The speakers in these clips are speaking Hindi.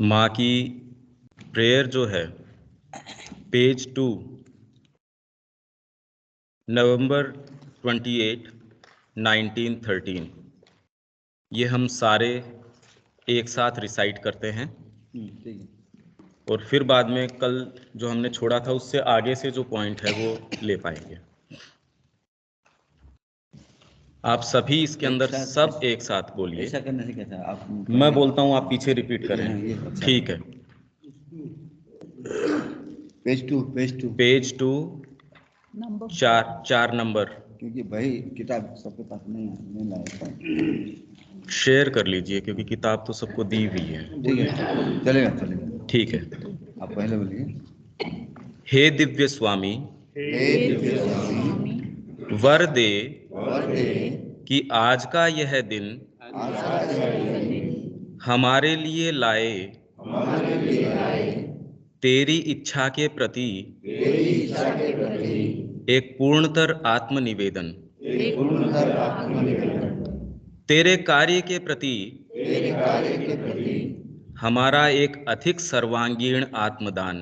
माँ की प्रेयर जो है पेज 2 नवंबर 28 1913 ये हम सारे एक साथ रिसाइट करते हैं। ठीक है। और फिर बाद में कल जो हमने छोड़ा था उससे आगे से जो पॉइंट है वो ले पाएंगे। आप सभी इसके अंदर सब एक साथ बोलिए। ऐसा करने से कैसा आप मैं बोलता हूँ, आप पीछे रिपीट करें। अच्छा। ठीक है। पेज 2 चार नंबर क्योंकि भाई किताब सबके पास नहीं लाया। शेयर कर लीजिए क्योंकि किताब तो सबको दी हुई है। ठीक है, चलेगा। ठीक है। आप पहले बोलिए। हे दिव्य स्वामी, वर दे कि आज का यह दिन हमारे लिए लाए तेरी इच्छा के प्रति एक पूर्णतर आत्मनिवेदन, तेरे कार्य के प्रति हमारा एक अधिक सर्वांगीण आत्मदान,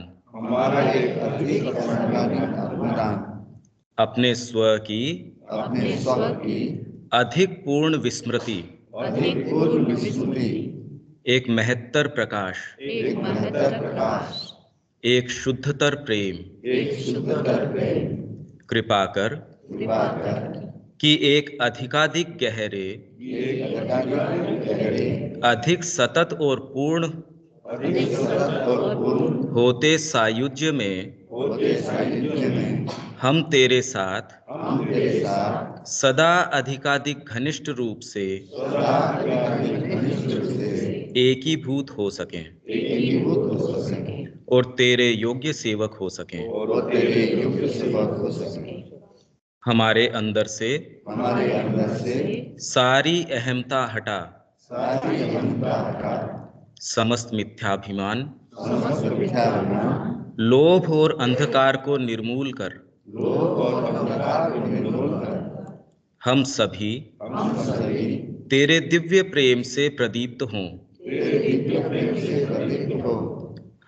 अपने स्व की अधिक पूर्ण विस्मृति, एक महत्तर प्रकाश, एक शुद्धतर प्रेम, कृपा कर कि एक अधिकाधिक गहरे, अधिक सतत और पूर्ण होते सायुज्य में हम तेरे साथ सदा अधिकाधिक घनिष्ठ रूप से एकीभूत हो सकें और तेरे योग्य सेवक हो सकें। हमारे अंदर से सारी अहमता हटा समस्त मिथ्याभिमान, लोभ और अंधकार को निर्मूल कर हम सभी तेरे दिव्य प्रेम से प्रदीप्त हों।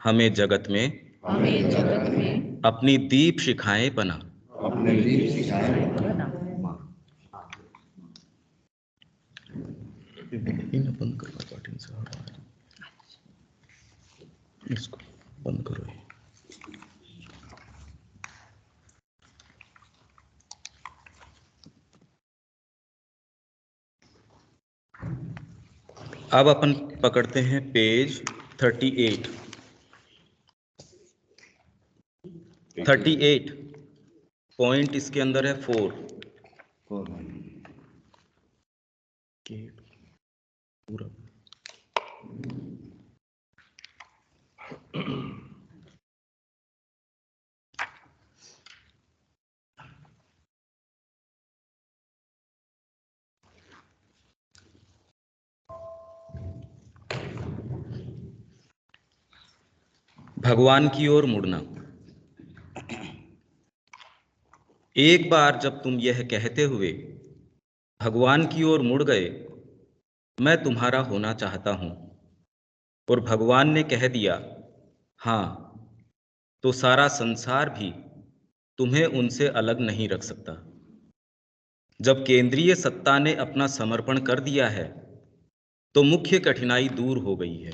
हमें जगत में अपनी दीप शिखाएं बना। बंद करो पाटिन से, इसको बंद करो। अब अपन पकड़ते हैं पेज 38। 38 पॉइंट इसके अंदर है 4 पूरा। भगवान की ओर मुड़ना। एक बार जब तुम यह कहते हुए भगवान की ओर मुड़ गए, मैं तुम्हारा होना चाहता हूं, और भगवान ने कह दिया हाँ, तो सारा संसार भी तुम्हें उनसे अलग नहीं रख सकता। जब केंद्रीय सत्ता ने अपना समर्पण कर दिया है तो मुख्य कठिनाई दूर हो गई है।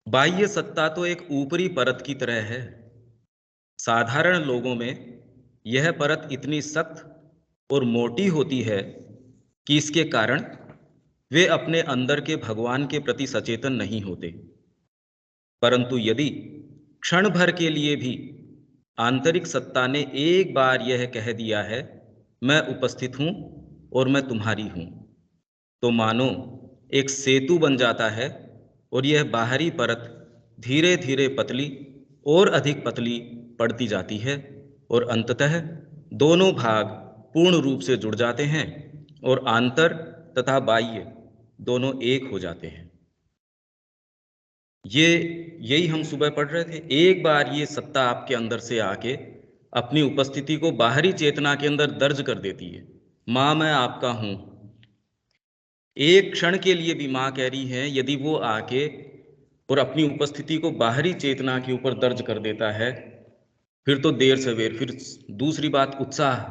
बाह्य सत्ता तो एक ऊपरी परत की तरह है। साधारण लोगों में यह परत इतनी सख्त और मोटी होती है कि इसके कारण वे अपने अंदर के भगवान के प्रति सचेतन नहीं होते। परंतु यदि क्षण भर के लिए भी आंतरिक सत्ता ने एक बार यह कह दिया है मैं उपस्थित हूं और मैं तुम्हारी हूं, तो मानो एक सेतु बन जाता है और यह बाहरी परत धीरे धीरे पतली और अधिक पतली पड़ती जाती है और अंततः दोनों भाग पूर्ण रूप से जुड़ जाते हैं और आंतर तथा बाह्य दोनों एक हो जाते हैं। यही हम सुबह पढ़ रहे थे। एक बार ये सत्ता आपके अंदर से आके अपनी उपस्थिति को बाहरी चेतना के अंदर दर्ज कर देती है। माँ मैं आपका हूं। एक क्षण के लिए भी माँ कह रही है, यदि वो आके और अपनी उपस्थिति को बाहरी चेतना के ऊपर दर्ज कर देता है, फिर तो देर सवेर। फिर दूसरी बात उत्साह,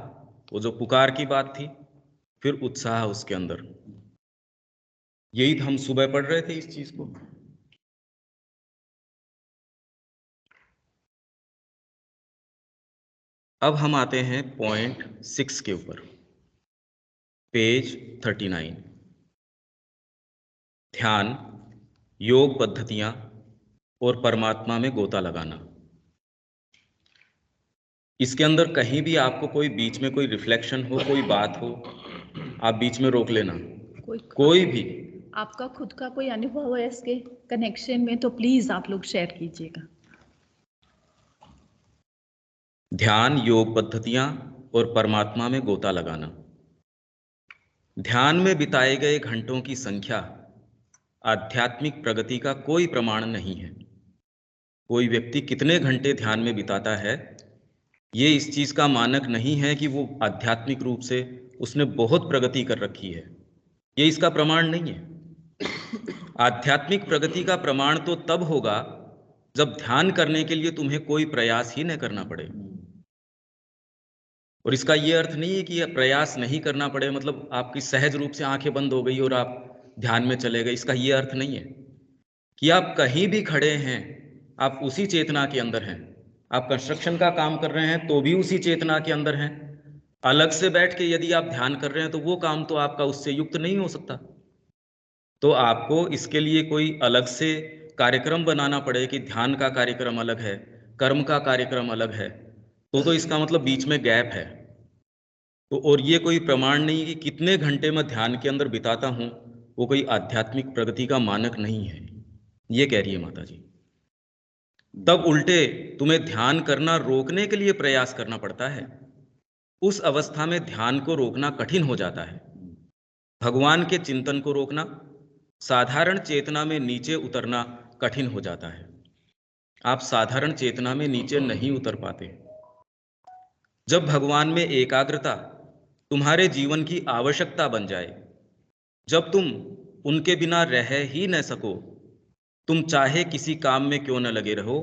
वो जो पुकार की बात थी, फिर उत्साह उसके अंदर। यही हम सुबह पढ़ रहे थे इस चीज को। अब हम आते हैं पॉइंट 6 के ऊपर, पेज 39। ध्यान, योग पद्धतियां और परमात्मा में गोता लगाना। इसके अंदर कहीं भी आपको कोई बीच में कोई रिफ्लेक्शन हो, कोई बात हो, आप बीच में रोक लेना, कोई भी। आपका खुद का कोई अनुभव है इसके कनेक्शन में तो प्लीज आप लोग शेयर कीजिएगा। ध्यान, योग पद्धतियां और परमात्मा में गोता लगाना। ध्यान में बिताए गए घंटों की संख्या आध्यात्मिक प्रगति का कोई प्रमाण नहीं है। कोई व्यक्ति कितने घंटे ध्यान में बिताता है, ये इस चीज का मानक नहीं है कि वो आध्यात्मिक रूप से उसने बहुत प्रगति कर रखी है। ये इसका प्रमाण नहीं है। आध्यात्मिक प्रगति का प्रमाण तो तब होगा जब ध्यान करने के लिए तुम्हें कोई प्रयास ही न करना पड़े। और इसका ये अर्थ नहीं है कि यह प्रयास नहीं करना पड़े, मतलब आपकी सहज रूप से आंखें बंद हो गई और आप ध्यान में चले गए। इसका ये अर्थ नहीं है कि आप कहीं भी खड़े हैं, आप उसी चेतना के अंदर हैं। आप कंस्ट्रक्शन का काम कर रहे हैं तो भी उसी चेतना के अंदर हैं। अलग से बैठ के यदि आप ध्यान कर रहे हैं तो वो काम तो आपका उससे युक्त नहीं हो सकता। तो आपको इसके लिए कोई अलग से कार्यक्रम बनाना पड़े कि ध्यान का कार्यक्रम अलग है, कर्म का कार्यक्रम अलग है, तो इसका मतलब बीच में गैप है। तो और ये कोई प्रमाण नहीं कि कितने घंटे मैं ध्यान के अंदर बिताता हूं, वो कोई आध्यात्मिक प्रगति का मानक नहीं है, ये कह रही है माता जी। तब उल्टे तुम्हें ध्यान करना रोकने के लिए प्रयास करना पड़ता है। उस अवस्था में ध्यान को रोकना कठिन हो जाता है। भगवान के चिंतन को रोकना, साधारण चेतना में नीचे उतरना कठिन हो जाता है। आप साधारण चेतना में नीचे नहीं उतर पाते। जब भगवान में एकाग्रता तुम्हारे जीवन की आवश्यकता बन जाए, जब तुम उनके बिना रह ही न सको, तुम चाहे किसी काम में क्यों न लगे रहो,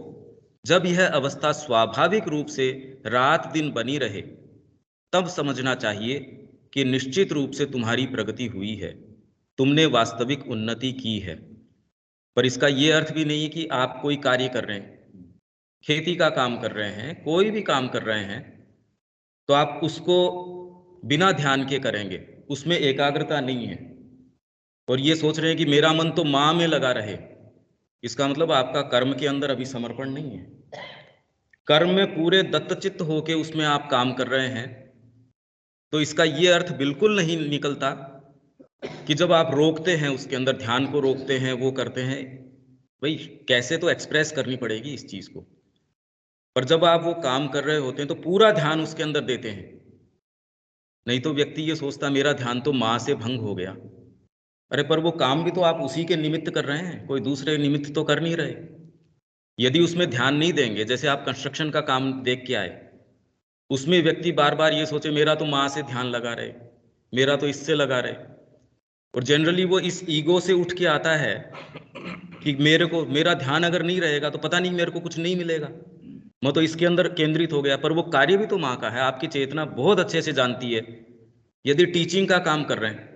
जब यह अवस्था स्वाभाविक रूप से रात दिन बनी रहे, तब समझना चाहिए कि निश्चित रूप से तुम्हारी प्रगति हुई है, तुमने वास्तविक उन्नति की है। पर इसका यह अर्थ भी नहीं कि आप कोई कार्य कर रहे हैं, खेती का काम कर रहे हैं, कोई भी काम कर रहे हैं, तो आप उसको बिना ध्यान के करेंगे, उसमें एकाग्रता नहीं है, और ये सोच रहे हैं कि मेरा मन तो माँ में लगा रहे, इसका मतलब आपका कर्म के अंदर अभी समर्पण नहीं है। कर्म में पूरे दत्तचित्त होके उसमें आप काम कर रहे हैं, तो इसका ये अर्थ बिल्कुल नहीं निकलता कि जब आप रोकते हैं, उसके अंदर ध्यान को रोकते हैं, वो करते हैं, भाई कैसे तो एक्सप्रेस करनी पड़ेगी इस चीज को। पर जब आप वो काम कर रहे होते हैं तो पूरा ध्यान उसके अंदर देते हैं। नहीं तो व्यक्ति ये सोचता मेरा ध्यान तो माँ से भंग हो गया। अरे पर वो काम भी तो आप उसी के निमित्त कर रहे हैं, कोई दूसरे निमित्त तो कर नहीं रहे। यदि उसमें ध्यान नहीं देंगे, जैसे आप कंस्ट्रक्शन का काम देख के आए, उसमें व्यक्ति बार बार ये सोचे मेरा तो माँ से ध्यान लगा रहे, मेरा तो इससे लगा रहे, और जनरली वो इस ईगो से उठ के आता है कि मेरा ध्यान अगर नहीं रहेगा तो पता नहीं मेरे को कुछ नहीं मिलेगा, मैं तो इसके अंदर केंद्रित हो गया। पर वो कार्य भी तो माँ का है। आपकी चेतना बहुत अच्छे से जानती है। यदि टीचिंग का काम कर रहे हैं,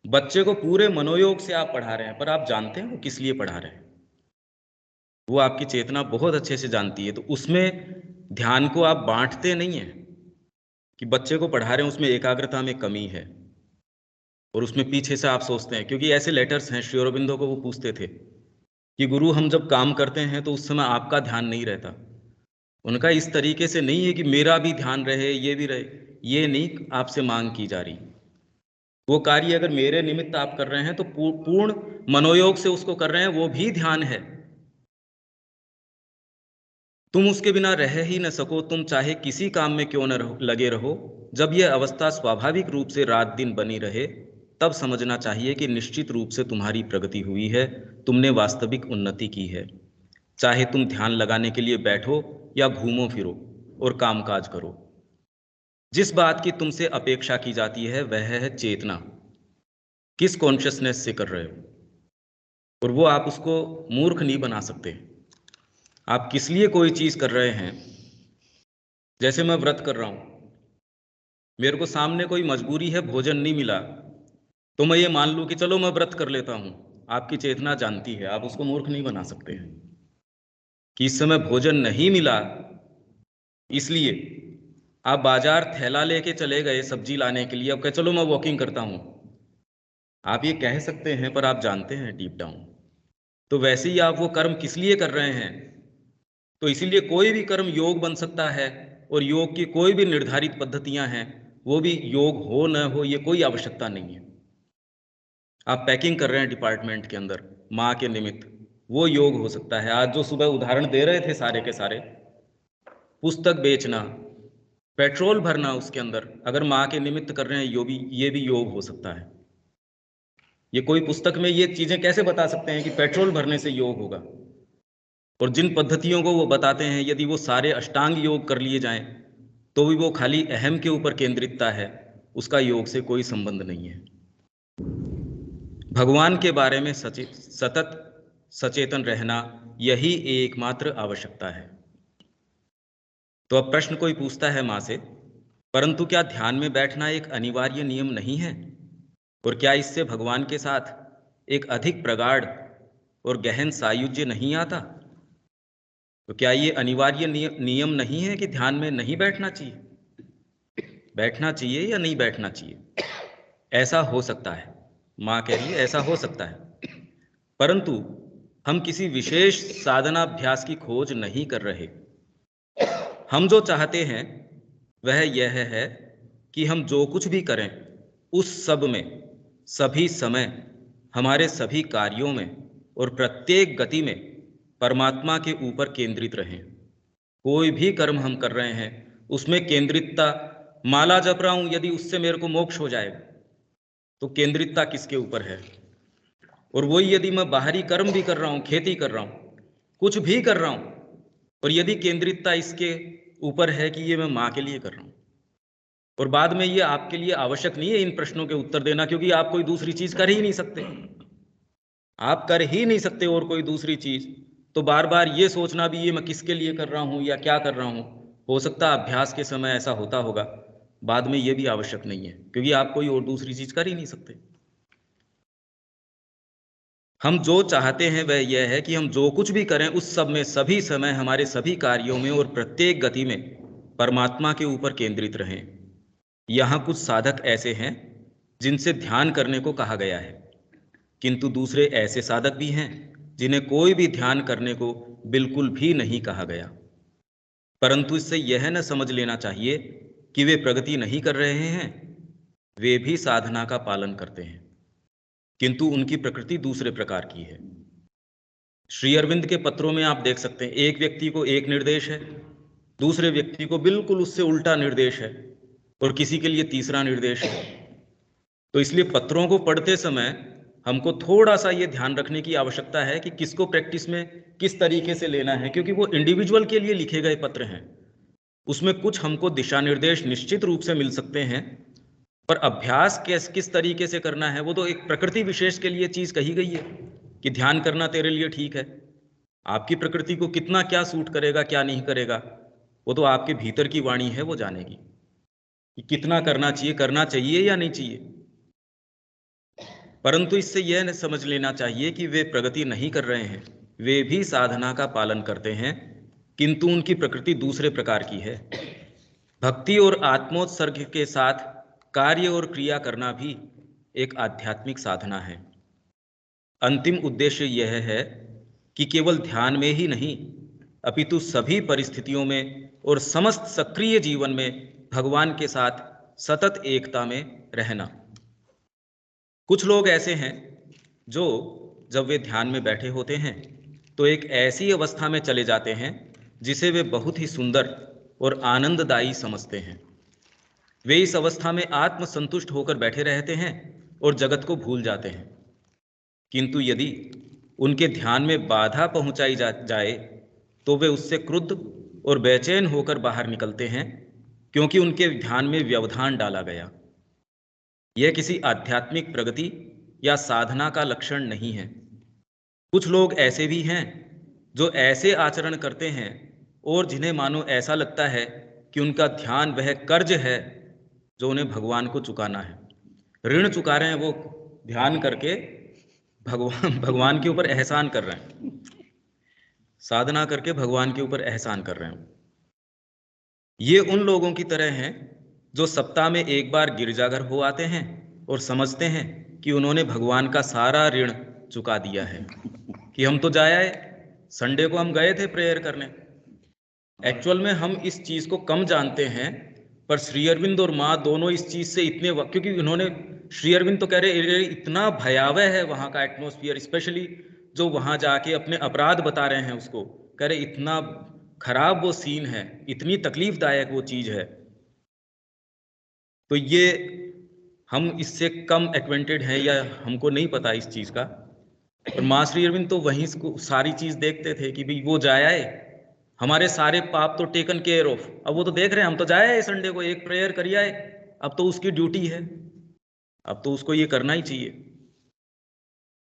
बच्चे को पूरे मनोयोग से आप पढ़ा रहे हैं, पर आप जानते हैं वो किस लिए पढ़ा रहे हैं, वो आपकी चेतना बहुत अच्छे से जानती है। तो उसमें ध्यान को आप बांटते नहीं हैं कि बच्चे को पढ़ा रहे हैं उसमें एकाग्रता में कमी है, और उसमें पीछे से आप सोचते हैं, क्योंकि ऐसे लेटर्स हैं, श्री अरबिंदो को वो पूछते थे कि गुरु हम जब काम करते हैं तो उस समय आपका ध्यान नहीं रहता। उनका इस तरीके से नहीं है कि मेरा भी ध्यान रहे, ये भी रहे, ये नहीं आपसे मांग की जा रही। वो कार्य अगर मेरे निमित्त आप कर रहे हैं तो पूर्ण मनोयोग से उसको कर रहे हैं, वो भी ध्यान है। तुम उसके बिना रह ही न सको, तुम चाहे किसी काम में क्यों न लगे रहो, जब यह अवस्था स्वाभाविक रूप से रात दिन बनी रहे, तब समझना चाहिए कि निश्चित रूप से तुम्हारी प्रगति हुई है, तुमने वास्तविक उन्नति की है। चाहे तुम ध्यान लगाने के लिए बैठो या घूमो फिरो और कामकाज करो, जिस बात की तुमसे अपेक्षा की जाती है वह है चेतना। किस कॉन्शियसनेस से कर रहे हो? और वो आप उसको मूर्ख नहीं बना सकते। आप किस लिए कोई चीज़ कर रहे हैं, जैसे मैं व्रत कर रहा हूँ, मेरे को सामने कोई मजबूरी है, भोजन नहीं मिला, तो मैं ये मान लूँ कि चलो मैं व्रत कर लेता हूँ। आपकी चेतना जानती है, आप उसको मूर्ख नहीं बना सकते हैं कि इस समय भोजन नहीं मिला, इसलिए आप बाजार थैला लेके चले गए सब्जी लाने के लिए, अब कहे चलो मैं वॉकिंग करता हूँ। आप ये कह सकते हैं, पर आप जानते हैं डीप डाउन। तो वैसे ही आप वो कर्म किस लिए कर रहे हैं, तो इसीलिए कोई भी कर्म योग बन सकता है, और योग की कोई भी निर्धारित पद्धतियां हैं, वो भी योग हो न हो ये कोई आवश्यकता नहीं है। आप पैकिंग कर रहे हैं डिपार्टमेंट के अंदर माँ के निमित्त, वो योग हो सकता है। आज जो सुबह उदाहरण दे रहे थे सारे के सारे, पुस्तक बेचना, पेट्रोल भरना, उसके अंदर अगर माँ के निमित्त कर रहे हैं, ये भी योग हो सकता है। ये कोई पुस्तक में ये चीज़ें कैसे बता सकते हैं कि पेट्रोल भरने से योग होगा? और जिन पद्धतियों को वो बताते हैं, यदि वो सारे अष्टांग योग कर लिए जाएं, तो भी वो खाली अहम के ऊपर केंद्रितता है, उसका योग से कोई संबंध नहीं है। भगवान के बारे में सतत सचेतन रहना, यही एकमात्र आवश्यकता है। तो अब प्रश्न कोई पूछता है माँ से, परंतु क्या ध्यान में बैठना एक अनिवार्य नियम नहीं है? और क्या इससे भगवान के साथ एक अधिक प्रगाढ़ और गहन सायुज्य नहीं आता? तो क्या ये अनिवार्य नियम नहीं है कि ध्यान में नहीं बैठना चाहिए? बैठना चाहिए या नहीं बैठना चाहिए? ऐसा हो सकता है, माँ कह रही है ऐसा हो सकता है, परंतु हम किसी विशेष साधनाभ्यास की खोज नहीं कर रहे। हम जो चाहते हैं वह यह है कि हम जो कुछ भी करें, उस सब में, सभी समय, हमारे सभी कार्यों में और प्रत्येक गति में परमात्मा के ऊपर केंद्रित रहें। कोई भी कर्म हम कर रहे हैं, उसमें केंद्रितता, माला जप रहा हूं, यदि उससे मेरे को मोक्ष हो जाएगा, तो केंद्रितता किसके ऊपर है? और वही यदि मैं बाहरी कर्म भी कर रहा हूं, खेती कर रहा हूं, कुछ भी कर रहा हूं, और यदि केंद्रितता इसके ऊपर है कि ये मैं माँ के लिए कर रहा हूं, और बाद में ये आपके लिए आवश्यक नहीं है इन प्रश्नों के उत्तर देना, क्योंकि आप कोई दूसरी चीज कर ही नहीं सकते, आप कर ही नहीं सकते और कोई दूसरी चीज, तो बार बार ये सोचना भी ये मैं किसके लिए कर रहा हूं या क्या कर रहा हूं, हो सकता है अभ्यास के समय ऐसा होता होगा, बाद में ये भी आवश्यक नहीं है, क्योंकि आप कोई और दूसरी चीज कर ही नहीं सकते। हम जो चाहते हैं वह यह है कि हम जो कुछ भी करें, उस सब में, सभी समय, हमारे सभी कार्यों में और प्रत्येक गति में परमात्मा के ऊपर केंद्रित रहें। यहाँ कुछ साधक ऐसे हैं जिनसे ध्यान करने को कहा गया है, किंतु दूसरे ऐसे साधक भी हैं जिन्हें कोई भी ध्यान करने को बिल्कुल भी नहीं कहा गया। परंतु इससे यह न समझ लेना चाहिए कि वे प्रगति नहीं कर रहे हैं, वे भी साधना का पालन करते हैं, किंतु उनकी प्रकृति दूसरे प्रकार की है। श्री अरविंद के पत्रों में आप देख सकते हैं, एक व्यक्ति को एक निर्देश है, दूसरे व्यक्ति को बिल्कुल उससे उल्टा निर्देश है, और किसी के लिए तीसरा निर्देश है। तो इसलिए पत्रों को पढ़ते समय हमको थोड़ा सा ये ध्यान रखने की आवश्यकता है कि किसको प्रैक्टिस में किस तरीके से लेना है, क्योंकि वो इंडिविजुअल के लिए लिखे गए पत्र हैं। उसमें कुछ हमको दिशा निर्देश निश्चित रूप से मिल सकते हैं, पर अभ्यास किस तरीके से करना है, वो तो एक प्रकृति विशेष के लिए चीज कही गई है कि ध्यान करना तेरे लिए ठीक है। आपकी प्रकृति को कितना क्या सूट करेगा, क्या नहीं करेगा, वो तो आपके भीतर की वाणी है, वो जानेगी कि कितना करना चाहिए या नहीं चाहिए। परंतु इससे यह न समझ लेना चाहिए कि वे प्रगति नहीं कर रहे हैं, वे भी साधना का पालन करते हैं, किंतु उनकी प्रकृति दूसरे प्रकार की है। भक्ति और आत्मोत्सर्ग के साथ कार्य और क्रिया करना भी एक आध्यात्मिक साधना है। अंतिम उद्देश्य यह है कि केवल ध्यान में ही नहीं, अपितु सभी परिस्थितियों में और समस्त सक्रिय जीवन में भगवान के साथ सतत एकता में रहना। कुछ लोग ऐसे हैं जो जब वे ध्यान में बैठे होते हैं तो एक ऐसी अवस्था में चले जाते हैं जिसे वे बहुत ही सुंदर और आनंददायी समझते हैं। वे इस अवस्था में आत्मसंतुष्ट होकर बैठे रहते हैं और जगत को भूल जाते हैं। किंतु यदि उनके ध्यान में बाधा पहुंचाई जाए तो वे उससे क्रुद्ध और बेचैन होकर बाहर निकलते हैं, क्योंकि उनके ध्यान में व्यवधान डाला गया। यह किसी आध्यात्मिक प्रगति या साधना का लक्षण नहीं है। कुछ लोग ऐसे भी हैं जो ऐसे आचरण करते हैं और जिन्हें मानो ऐसा लगता है कि उनका ध्यान वह कर्ज है जो उन्हें भगवान को चुकाना है। ऋण चुका रहे हैं वो ध्यान करके, भगवान भगवान के ऊपर एहसान कर रहे हैं, साधना करके भगवान के ऊपर एहसान कर रहे हैं। ये उन लोगों की तरह हैं जो सप्ताह में एक बार गिरजाघर हो आते हैं और समझते हैं कि उन्होंने भगवान का सारा ऋण चुका दिया है, कि हम तो जाए, संडे को हम गए थे प्रेयर करने। एक्चुअल में हम इस चीज़ को कम जानते हैं, पर श्री अरविंद और माँ दोनों इस चीज़ से इतने क्योंकि उन्होंने, श्री अरविंद तो कह रहे इतना भयावह है वहाँ का एटमॉस्फियर, स्पेशली जो वहाँ जाके अपने अपराध बता रहे हैं उसको, कह रहे इतना खराब वो सीन है, इतनी तकलीफदायक वो चीज़ है। तो ये हम इससे कम एक्वेंटेड हैं या हमको नहीं पता इस चीज़ का। और माँ श्री अरविंद तो वहीं सारी चीज़ देखते थे कि भाई वो जाए, हमारे सारे पाप तो टेकन केयर ऑफ। अब वो तो देख रहे हैं हम तो जाए संडे को एक प्रेयर करिए आए, अब तो उसकी ड्यूटी है, अब तो उसको ये करना ही चाहिए।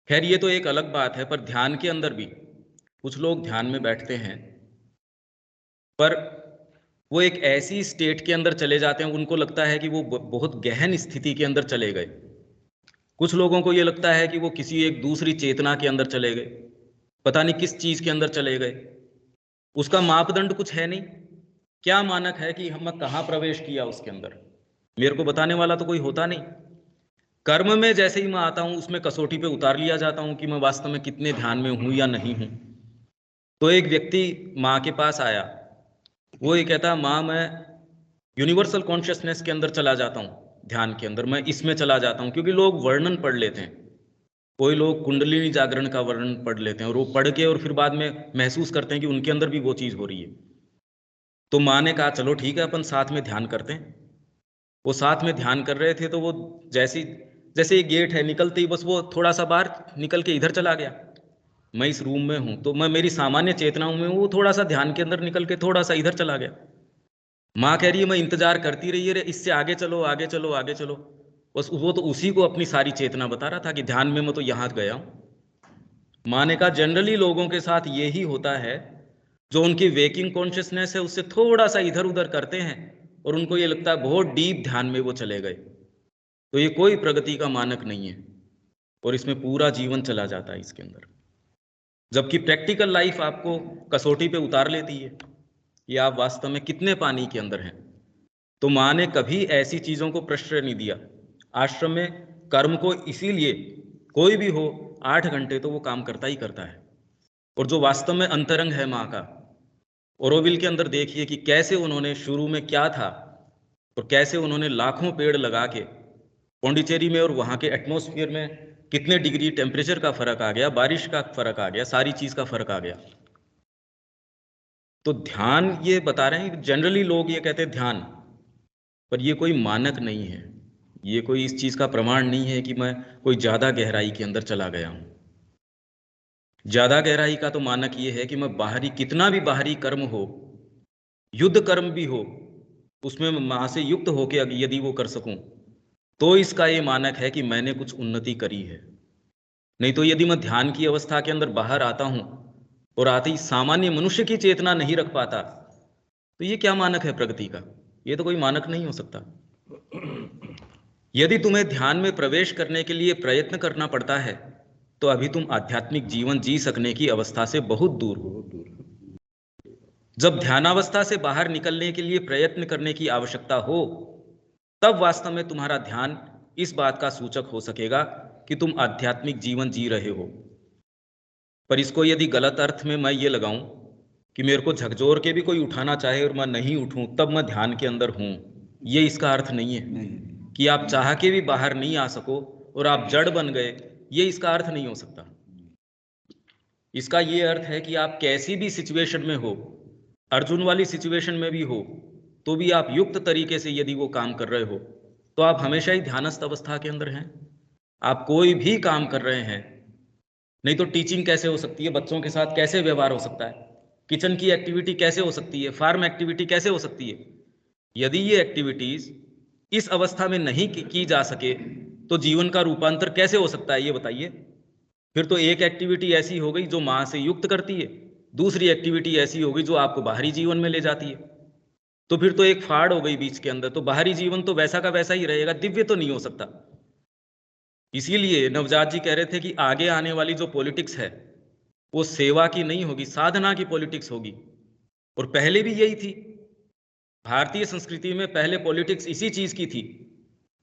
खैर ये तो एक अलग बात है, पर ध्यान के अंदर भी कुछ लोग ध्यान में बैठते हैं पर वो एक ऐसी स्टेट के अंदर चले जाते हैं, उनको लगता है कि वो बहुत गहन स्थिति के अंदर चले गए। कुछ लोगों को ये लगता है कि वो किसी एक दूसरी चेतना के अंदर चले गए, पता नहीं किस चीज के अंदर चले गए। उसका मापदंड कुछ है नहीं, क्या मानक है कि हम कहाँ प्रवेश किया उसके अंदर, मेरे को बताने वाला तो कोई होता नहीं। कर्म में जैसे ही मैं आता हूँ उसमें कसौटी पे उतार लिया जाता हूँ कि मैं वास्तव में कितने ध्यान में हूँ या नहीं हूँ। तो एक व्यक्ति माँ के पास आया, वो ये कहता, माँ मैं यूनिवर्सल कॉन्शियसनेस के अंदर चला जाता हूँ, ध्यान के अंदर मैं इसमें चला जाता हूँ। क्योंकि लोग वर्णन पढ़ लेते हैं, कोई लोग कुंडलिनी जागरण का वर्णन पढ़ लेते हैं और वो पढ़ के और फिर बाद में महसूस करते हैं कि उनके अंदर भी वो चीज़ हो रही है। तो माँ ने कहा चलो ठीक है अपन साथ में ध्यान करते हैं। वो साथ में ध्यान कर रहे थे तो वो जैसे ये गेट है, निकलते ही बस वो थोड़ा सा बाहर निकल के इधर चला गया। मैं इस रूम में हूँ तो मैं मेरी सामान्य चेतनाओं में वो थोड़ा सा ध्यान के अंदर निकल के थोड़ा सा इधर चला गया। माँ कह रही है मैं इंतजार करती रही है, रे इससे आगे चलो आगे चलो आगे चलो। बस वो तो उसी को अपनी सारी चेतना बता रहा था कि ध्यान में मैं तो यहाँ गया हूँ। माँ ने कहा जनरली लोगों के साथ यही होता है, जो उनकी वेकिंग कॉन्शियसनेस है उससे थोड़ा सा इधर उधर करते हैं और उनको ये लगता है बहुत डीप ध्यान में वो चले गए। तो ये कोई प्रगति का मानक नहीं है और इसमें पूरा जीवन चला जाता है इसके अंदर। जबकि प्रैक्टिकल लाइफ आपको कसौटी पे उतार लेती है कि आप वास्तव में कितने पानी के अंदर हैं। तो माँ ने कभी ऐसी चीज़ों को प्रश्रय नहीं दिया। आश्रम में कर्म को इसीलिए कोई भी हो 8 घंटे तो वो काम करता ही करता है। और जो वास्तव में अंतरंग है माँ का, ओरोविल के अंदर देखिए कि कैसे उन्होंने शुरू में क्या था और कैसे उन्होंने लाखों पेड़ लगा के पौंडीचेरी में और वहाँ के एटमॉस्फेयर में कितने डिग्री टेम्परेचर का फर्क आ गया, बारिश का फर्क आ गया, सारी चीज़ का फर्क आ गया। तो ध्यान ये बता रहे हैं, जनरली लोग ये कहते हैं ध्यान, पर ये कोई मानक नहीं है, ये कोई इस चीज़ का प्रमाण नहीं है कि मैं कोई ज़्यादा गहराई के अंदर चला गया हूँ। ज़्यादा गहराई का तो मानक ये है कि मैं बाहरी, कितना भी बाहरी कर्म हो, युद्ध कर्म भी हो, उसमें माँ से युक्त होके यदि वो कर सकूं तो इसका ये मानक है कि मैंने कुछ उन्नति करी है। नहीं तो यदि मैं ध्यान की अवस्था के अंदर बाहर आता हूं और आते ही सामान्य मनुष्य की चेतना नहीं रख पाता, तो ये क्या मानक है प्रगति का? ये तो कोई मानक नहीं हो सकता। यदि तुम्हें ध्यान में प्रवेश करने के लिए प्रयत्न करना पड़ता है तो अभी तुम आध्यात्मिक जीवन जी सकने की अवस्था से बहुत दूर हो। जब ध्यानावस्था से बाहर निकलने के लिए प्रयत्न करने की आवश्यकता हो, तब वास्तव में तुम्हारा ध्यान इस बात का सूचक हो सकेगा कि तुम आध्यात्मिक जीवन जी रहे हो। पर इसको यदि गलत अर्थ में मैं ये लगाऊं कि मेरे को झकझोर के भी कोई उठाना चाहे और मैं नहीं उठूं तब मैं ध्यान के अंदर हूं, ये इसका अर्थ नहीं है। कि आप चाह के भी बाहर नहीं आ सको और आप जड़ बन गए, ये इसका अर्थ नहीं हो सकता। इसका ये अर्थ है कि आप कैसी भी सिचुएशन में हो, अर्जुन वाली सिचुएशन में भी हो, तो भी आप युक्त तरीके से यदि वो काम कर रहे हो तो आप हमेशा ही ध्यानस्थ अवस्था के अंदर हैं। आप कोई भी काम कर रहे हैं, नहीं तो टीचिंग कैसे हो सकती है, बच्चों के साथ कैसे व्यवहार हो सकता है, किचन की एक्टिविटी कैसे हो सकती है, फार्म एक्टिविटी कैसे हो सकती है। यदि ये एक्टिविटीज इस अवस्था में नहीं की जा सके तो जीवन का रूपांतर कैसे हो सकता है, ये बताइए। फिर तो एक एक्टिविटी ऐसी हो गई जो माँ से युक्त करती है, दूसरी एक्टिविटी ऐसी हो गई जो आपको बाहरी जीवन में ले जाती है। तो फिर तो एक फाड़ हो गई बीच के अंदर। तो बाहरी जीवन तो वैसा का वैसा ही रहेगा, दिव्य तो नहीं हो सकता। इसीलिए नवजात जी कह रहे थे कि आगे आने वाली जो पॉलिटिक्स है वो सेवा की नहीं होगी, साधना की पॉलिटिक्स होगी। और पहले भी यही थी, भारतीय संस्कृति में पहले पॉलिटिक्स इसी चीज की थी,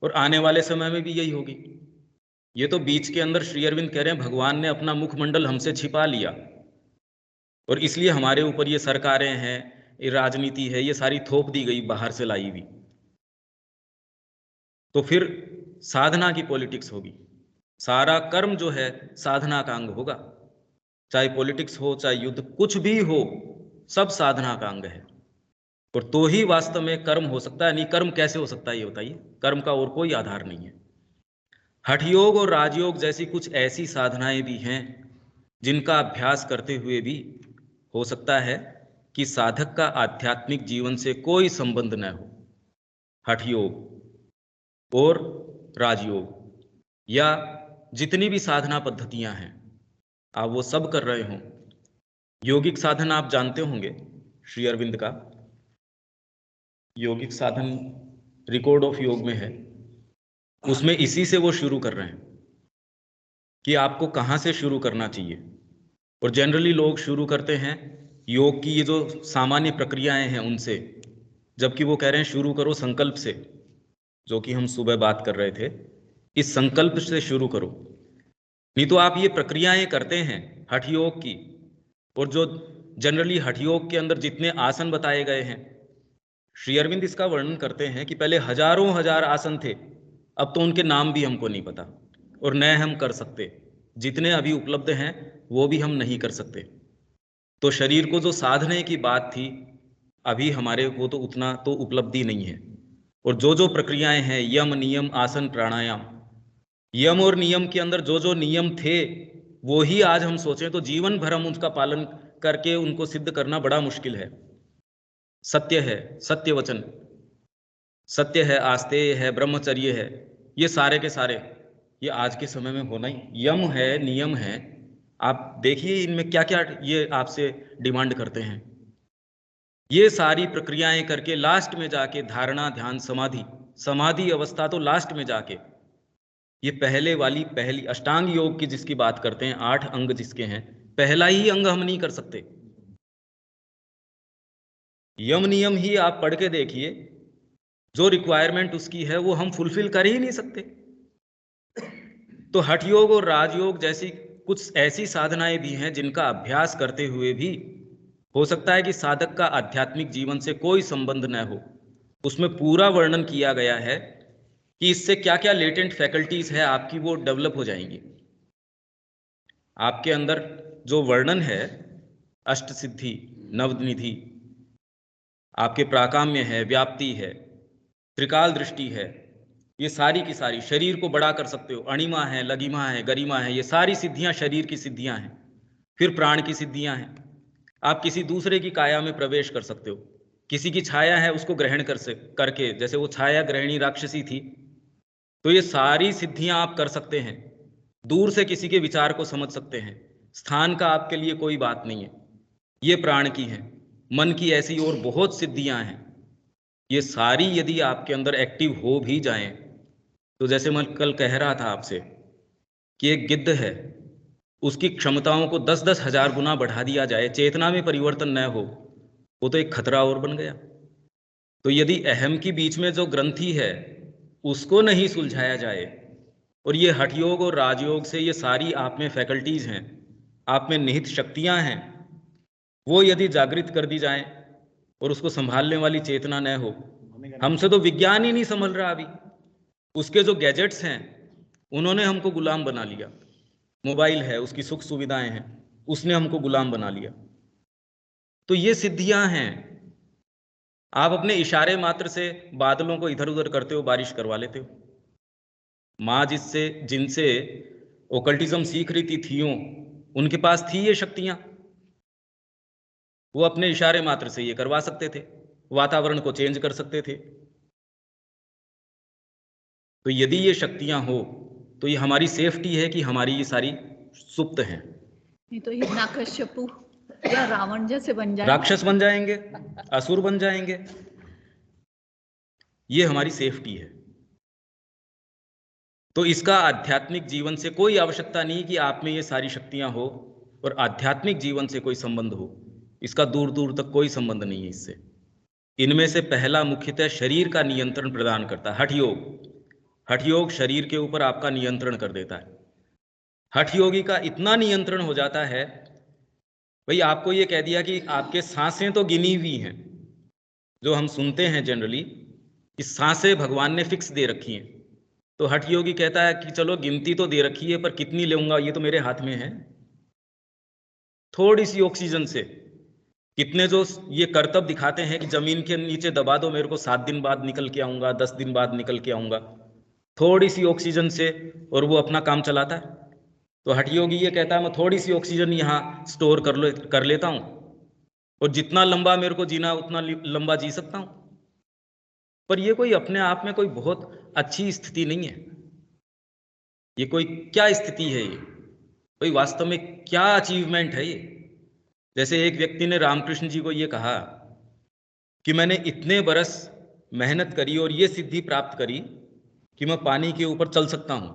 और आने वाले समय में भी यही होगी। ये तो बीच के अंदर श्री अरविंद कह रहे हैं भगवान ने अपना मुखमंडल हमसे छिपा लिया, और इसलिए हमारे ऊपर ये सरकारें हैं, ये राजनीति है, ये सारी थोप दी गई बाहर से लाई हुई। तो फिर साधना की पॉलिटिक्स होगी, सारा कर्म जो है साधना का अंग होगा, चाहे पॉलिटिक्स हो चाहे युद्ध, कुछ भी हो, सब साधना का अंग है। और तो ही वास्तव में कर्म हो सकता है। नहीं कर्म कैसे हो सकता है ये बताइए? कर्म का और कोई आधार नहीं है। हठ योग और राजयोग जैसी कुछ ऐसी साधनाएं भी हैं जिनका अभ्यास करते हुए भी हो सकता है कि साधक का आध्यात्मिक जीवन से कोई संबंध न हो। हठ योग और राजयोग या जितनी भी साधना पद्धतियां हैं, आप वो सब कर रहे हों। यौगिक साधन आप जानते होंगे श्री अरविंद का, यौगिक साधन रिकॉर्ड ऑफ योग में है, उसमें इसी से वो शुरू कर रहे हैं कि आपको कहाँ से शुरू करना चाहिए। और जनरली लोग शुरू करते हैं योग की ये जो सामान्य प्रक्रियाएं हैं उनसे, जबकि वो कह रहे हैं शुरू करो संकल्प से, जो कि हम सुबह बात कर रहे थे। इस संकल्प से शुरू करो, नहीं तो आप ये प्रक्रियाएं करते हैं हठ योग की, और जो जनरली हठ योग के अंदर जितने आसन बताए गए हैं, श्री अरविंद इसका वर्णन करते हैं कि पहले हजारों हजार आसन थे, अब तो उनके नाम भी हमको नहीं पता और न हम कर सकते। जितने अभी उपलब्ध हैं वो भी हम नहीं कर सकते। तो शरीर को जो साधने की बात थी, अभी हमारे को तो उतना तो उपलब्धि नहीं है। और जो जो प्रक्रियाएं हैं, यम नियम आसन प्राणायाम, यम और नियम के अंदर जो जो नियम थे वो ही आज हम सोचें तो जीवन भर हम उसका पालन करके उनको सिद्ध करना बड़ा मुश्किल है। सत्य है, सत्य वचन, सत्य है, आस्तेय है, ब्रह्मचर्य है, ये सारे के सारे ये आज के समय में होना ही। यम है, नियम है, आप देखिए इनमें क्या क्या ये आपसे डिमांड करते हैं। ये सारी प्रक्रियाएं करके लास्ट में जाके धारणा ध्यान समाधि, समाधि अवस्था तो लास्ट में जाके, ये पहले वाली पहली अष्टांग योग की जिसकी बात करते हैं, 8 अंग जिसके हैं, पहला ही अंग हम नहीं कर सकते। यम नियम ही आप पढ़ के देखिए, जो रिक्वायरमेंट उसकी है वो हम फुलफिल कर ही नहीं सकते। तो हठ योग और राजयोग जैसी कुछ ऐसी साधनाएं भी हैं जिनका अभ्यास करते हुए भी हो सकता है कि साधक का आध्यात्मिक जीवन से कोई संबंध न हो। उसमें पूरा वर्णन किया गया है कि इससे क्या क्या लेटेंट फैकल्टीज है आपकी, वो डेवलप हो जाएंगी। आपके अंदर जो वर्णन है, अष्ट सिद्धि, नवनिधि, आपके प्राकाम्य है, व्याप्ति है, त्रिकाल दृष्टि है, ये सारी की सारी शरीर को बड़ा कर सकते हो। अणिमा है, लघिमा है, गरिमा है, ये सारी सिद्धियां शरीर की सिद्धियां हैं। फिर प्राण की सिद्धियां हैं, आप किसी दूसरे की काया में प्रवेश कर सकते हो। किसी की छाया है उसको ग्रहण करके, जैसे वो छाया ग्रहणी राक्षसी थी, तो ये सारी सिद्धियां आप कर सकते हैं। दूर से किसी के विचार को समझ सकते हैं। स्थान का आपके लिए कोई बात नहीं है, ये प्राण की है। मन की ऐसी और बहुत सिद्धियां हैं, ये सारी यदि आपके अंदर एक्टिव हो भी जाएं, तो जैसे मैं कल कह रहा था आपसे कि एक गिद्ध है, उसकी क्षमताओं को 10-10 हजार गुना बढ़ा दिया जाए, चेतना में परिवर्तन न हो, वो तो एक खतरा और बन गया। तो यदि अहम की बीच में जो ग्रंथि है उसको नहीं सुलझाया जाए, और ये हठ योग और राजयोग से ये सारी आप में फैकल्टीज हैं, आप में निहित शक्तियां हैं, वो यदि जागृत कर दी जाएं और उसको संभालने वाली चेतना न हो, हमसे तो विज्ञान ही नहीं संभल रहा अभी। उसके जो गैजेट्स हैं उन्होंने हमको गुलाम बना लिया। मोबाइल है, उसकी सुख सुविधाएं हैं, उसने हमको गुलाम बना लिया। तो ये सिद्धियां हैं। आप अपने इशारे मात्र से बादलों को इधर उधर करते हो, बारिश करवा लेते हो। माँ जिनसे ओकल्टिज्म सीख रही थी थियों, उनके पास थी ये शक्तियां, वो अपने इशारे मात्र से ये करवा सकते थे, वातावरण को चेंज कर सकते थे। तो यदि ये शक्तियां हो तो ये हमारी सेफ्टी है कि हमारी ये सारी सुप्त हैं। नहीं तो हिरण्यकश्यपु या रावण जैसे बन जाए, राक्षस बन जाएंगे, असुर बन जाएंगे। ये हमारी सेफ्टी है। तो इसका आध्यात्मिक जीवन से कोई आवश्यकता नहीं कि आप में ये सारी शक्तियां हो और आध्यात्मिक जीवन से कोई संबंध हो। इसका दूर दूर तक कोई संबंध नहीं है इससे। इनमें से पहला मुख्यतः शरीर का नियंत्रण प्रदान करता है, हठ योग। हठ योग शरीर के ऊपर आपका नियंत्रण कर देता है। हठ योगी का इतना नियंत्रण हो जाता है, भाई आपको ये कह दिया कि आपके सांसें तो गिनी हुई हैं, जो हम सुनते हैं जनरली कि सांसें भगवान ने फिक्स दे रखी हैं। तो हठ योगी कहता है कि चलो गिनती तो दे रखी है, पर कितनी लूंगा ये तो मेरे हाथ में है। थोड़ी सी ऑक्सीजन से कितने जो ये करतब दिखाते हैं कि जमीन के नीचे दबा दो मेरे को, 7 दिन बाद निकल के आऊंगा, 10 दिन बाद निकल के आऊंगा, थोड़ी सी ऑक्सीजन से, और वो अपना काम चलाता है। तो हठ योगी ये कहता है मैं थोड़ी सी ऑक्सीजन यहाँ स्टोर कर लेता हूँ, और जितना लंबा मेरे को जीना उतना लंबा जी सकता हूँ। पर ये कोई अपने आप में कोई बहुत अच्छी स्थिति नहीं है। ये कोई क्या स्थिति है, ये कोई वास्तव में क्या अचीवमेंट है ये? जैसे एक व्यक्ति ने रामकृष्ण जी को ये कहा कि मैंने इतने बरस मेहनत करी और ये सिद्धि प्राप्त करी कि मैं पानी के ऊपर चल सकता हूं।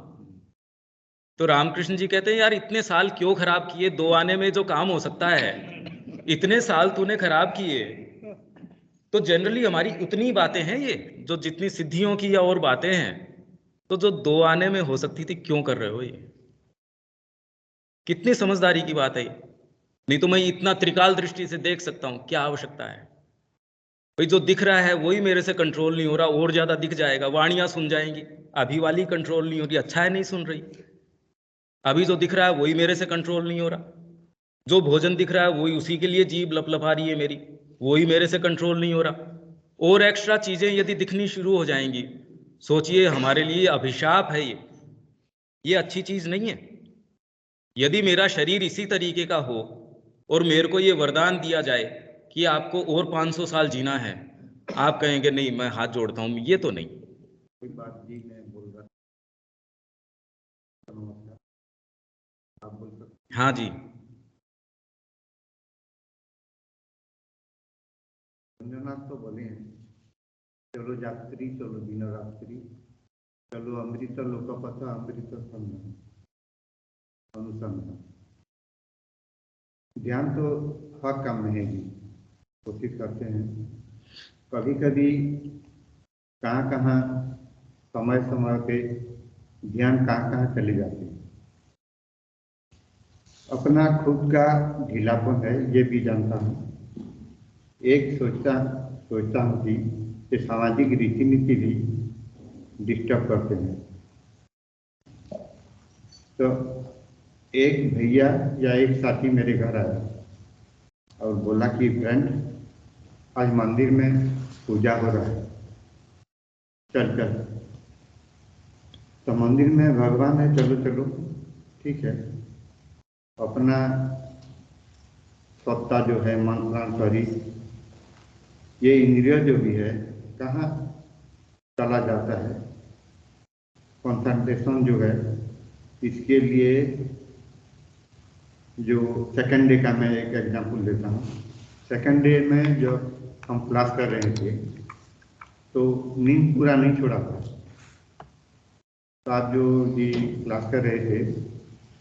तो रामकृष्ण जी कहते हैं यार इतने साल क्यों खराब किए, 2 आने में जो काम हो सकता है इतने साल तूने खराब किए। तो जनरली हमारी उतनी बातें हैं ये, जो जितनी सिद्धियों की या और बातें हैं, तो जो 2 आने में हो सकती थी क्यों कर रहे हो ये? कितनी समझदारी की बात है ये। नहीं तो मैं इतना त्रिकाल दृष्टि से देख सकता हूं, क्या आवश्यकता है? भाई जो दिख रहा है वही मेरे से कंट्रोल नहीं हो रहा, और ज्यादा दिख जाएगा, वाणियां सुन जाएंगी, अभी वाली कंट्रोल नहीं हो रही, अच्छा है नहीं सुन रही। अभी जो दिख रहा है वही मेरे से कंट्रोल नहीं हो रहा, जो भोजन दिख रहा है वही, उसी के लिए जीभ लपलपा रही है मेरी, वही मेरे से कंट्रोल नहीं हो रहा। और एक्स्ट्रा चीजें यदि दिखनी शुरू हो जाएंगी, सोचिए हमारे लिए अभिशाप है ये अच्छी चीज नहीं है। यदि मेरा शरीर इसी तरीके का हो और मेरे को ये वरदान दिया जाए कि आपको और 500 साल जीना है, आप कहेंगे नहीं मैं हाथ जोड़ता हूं, ये तो नहीं। कोई बात जी मैं बोल रहा था, आप बोल सकते। हाँ जी। रविंद्रनाथ तो बोले हैं, चलो यात्री चलो दिन रात्रि, चलो अमृत लोकपथ अमृत अनुसंधान। ध्यान तो हर काम में है जी, कोशिश करते हैं। कभी कभी कहाँ कहाँ समय समय पे ध्यान कहाँ कहाँ चले जाते हैं। अपना खुद का ढीलापन है ये भी जानता हूँ। एक सोचता हूँ कि ये सामाजिक रीति नीति भी डिस्टर्ब करते हैं। तो एक भैया या एक साथी मेरे घर आया और बोला कि फ्रेंड आज मंदिर में पूजा हो रहा है, चल चल। तो मंदिर में भगवान है, चलो चलो ठीक है। अपना सत्ता जो है, मन प्राण शरीर, ये इंद्रिय जो भी है कहाँ चला जाता है। कंसंट्रेशन जो है, इसके लिए जो सेकंड डे का मैं एक एग्जांपल देता हूँ। सेकंड डे में जो हम क्लास कर रहे थे तो नींद पूरा नहीं छोड़ा था। तो आप जो जी क्लास कर रहे थे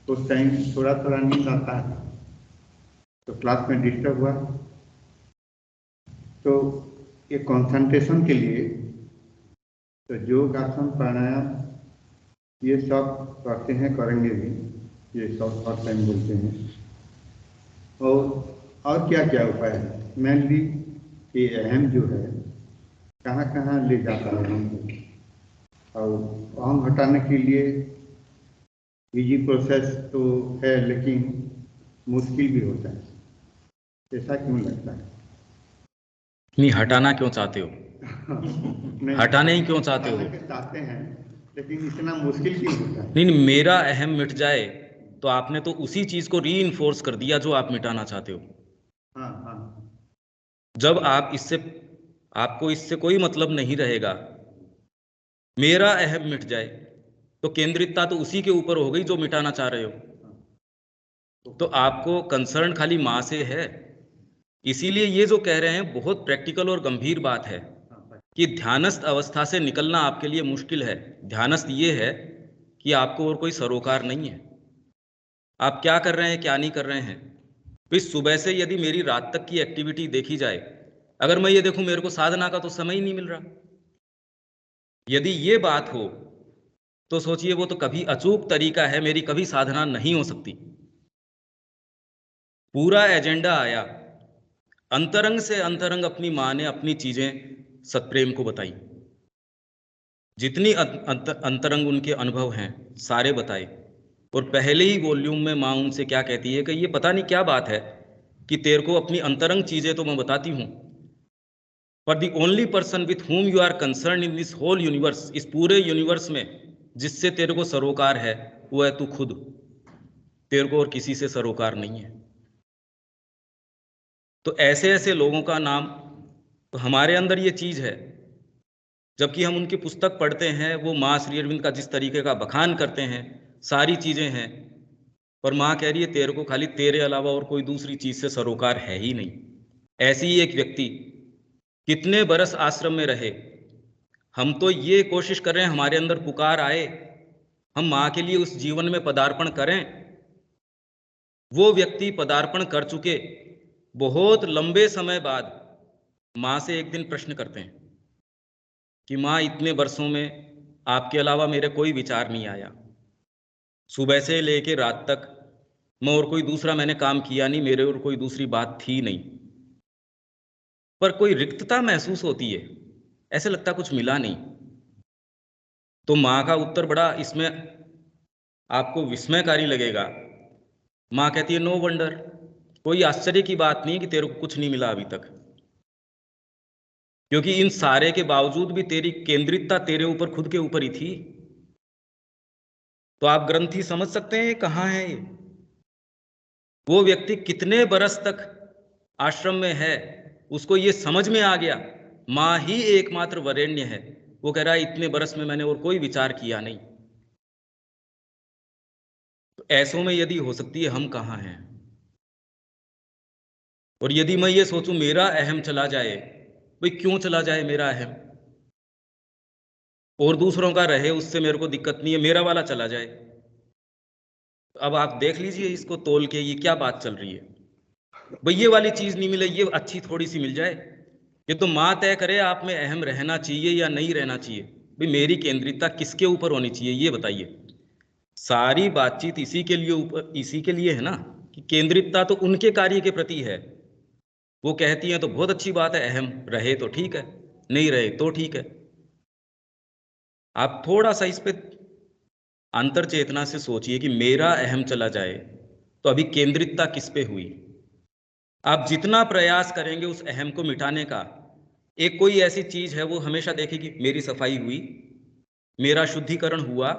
उस टाइम थोड़ा थोड़ा नींद आता है, तो क्लास में डिस्टर्ब हुआ। तो ये कंसंट्रेशन के लिए तो योग आसन प्राणायाम ये सब करते हैं, करेंगे भी, ये सब हर टाइम बोलते हैं। और क्या क्या उपाय है? मेनली ये अहम जो है कहाँ कहाँ ले जाता है हमको, और अहम हटाने के लिए इजी प्रोसेस तो है लेकिन मुश्किल भी होता है। ऐसा क्यों लगता है? नहीं, हटाना क्यों चाहते हो? हटाने ही क्यों चाहते हो? चाहते हैं लेकिन इतना मुश्किल क्यों होता है? नहीं, मेरा अहम मिट जाए तो आपने तो उसी चीज को रीइंफोर्स कर दिया जो आप मिटाना चाहते हो। हाँ हाँ। जब आपको इससे कोई मतलब नहीं रहेगा, मेरा अहम मिट जाए तो केंद्रितता तो उसी के ऊपर हो गई जो मिटाना चाह रहे हो। तो आपको कंसर्न खाली माँ से है। इसीलिए ये जो कह रहे हैं बहुत प्रैक्टिकल और गंभीर बात है कि ध्यानस्थ अवस्था से निकलना आपके लिए मुश्किल है। ध्यानस्थ ये है कि आपको और कोई सरोकार नहीं है, आप क्या कर रहे हैं क्या नहीं कर रहे हैं। तो इस सुबह से यदि मेरी रात तक की एक्टिविटी देखी जाए, अगर मैं ये देखूं मेरे को साधना का तो समय ही नहीं मिल रहा, यदि ये बात हो तो सोचिए वो तो कभी अचूक तरीका है, मेरी कभी साधना नहीं हो सकती। पूरा एजेंडा आया, अंतरंग से अंतरंग अपनी माँ ने अपनी चीजें सतप्रेम को बताई, जितनी अंतरंग उनके अनुभव हैं सारे बताए। और पहले ही वॉल्यूम में माँ उनसे क्या कहती है कि ये पता नहीं क्या बात है कि तेरे को अपनी अंतरंग चीजें तो मैं बताती हूँ, पर the only person with whom you are concern in this whole universe, इस पूरे यूनिवर्स में जिससे तेरे को सरोकार है वो है तू खुद। तेरे को और किसी से सरोकार नहीं है। तो ऐसे ऐसे लोगों का नाम, तो हमारे अंदर ये चीज है, जबकि हम उनकी पुस्तक पढ़ते हैं, वो माँ श्री अरविंद का जिस तरीके का बखान करते हैं, सारी चीजें हैं, पर माँ कह रही है तेरे को खाली तेरे अलावा और कोई दूसरी चीज से सरोकार है ही नहीं। ऐसी ही एक व्यक्ति कितने बरस आश्रम में रहे, हम तो ये कोशिश कर रहे हैं हमारे अंदर पुकार आए, हम माँ के लिए उस जीवन में पदार्पण करें। वो व्यक्ति पदार्पण कर चुके बहुत लंबे समय बाद माँ से एक दिन प्रश्न करते हैं कि माँ इतने वर्षों में आपके अलावा मेरे कोई विचार नहीं आया, सुबह से लेके रात तक मैं और कोई दूसरा मैंने काम किया नहीं, मेरे और कोई दूसरी बात थी नहीं, पर कोई रिक्तता महसूस होती है, ऐसे लगता कुछ मिला नहीं। तो माँ का उत्तर बड़ा इसमें आपको विस्मयकारी लगेगा। माँ कहती है नो वंडर, कोई आश्चर्य की बात नहीं कि तेरे को कुछ नहीं मिला अभी तक, क्योंकि इन सारे के बावजूद भी तेरी केंद्रितता तेरे ऊपर, खुद के ऊपर ही थी। तो आप ग्रंथि समझ सकते हैं कहाँ है ये। वो व्यक्ति कितने बरस तक आश्रम में है, उसको ये समझ में आ गया माँ ही एकमात्र वरेण्य है। वो कह रहा है इतने बरस में मैंने और कोई विचार किया नहीं। तो ऐसों में यदि हो सकती है, हम कहाँ हैं। और यदि मैं ये सोचूं मेरा अहम चला जाए, भाई क्यों चला जाए मेरा अहम, और दूसरों का रहे उससे मेरे को दिक्कत नहीं है, मेरा वाला चला जाए। तो अब आप देख लीजिए इसको तोल के, ये क्या बात चल रही है। भाई ये वाली चीज नहीं मिले, ये अच्छी थोड़ी सी मिल जाए। ये तो माँ तय करे आप में अहम रहना चाहिए या नहीं रहना चाहिए। भाई मेरी केंद्रितता किसके ऊपर होनी चाहिए ये बताइए। सारी बातचीत इसी के लिए इसी के लिए है ना, कि केंद्रितता तो उनके कार्य के प्रति है। वो कहती हैं तो बहुत अच्छी बात है, अहम रहे तो ठीक है, नहीं रहे तो ठीक है। आप थोड़ा सा इस पे अंतर चेतना से सोचिए कि मेरा अहम चला जाए तो अभी केंद्रितता किस पे हुई। आप जितना प्रयास करेंगे उस अहम को मिटाने का, एक कोई ऐसी चीज है वो हमेशा देखेगी मेरी सफाई हुई, मेरा शुद्धिकरण हुआ,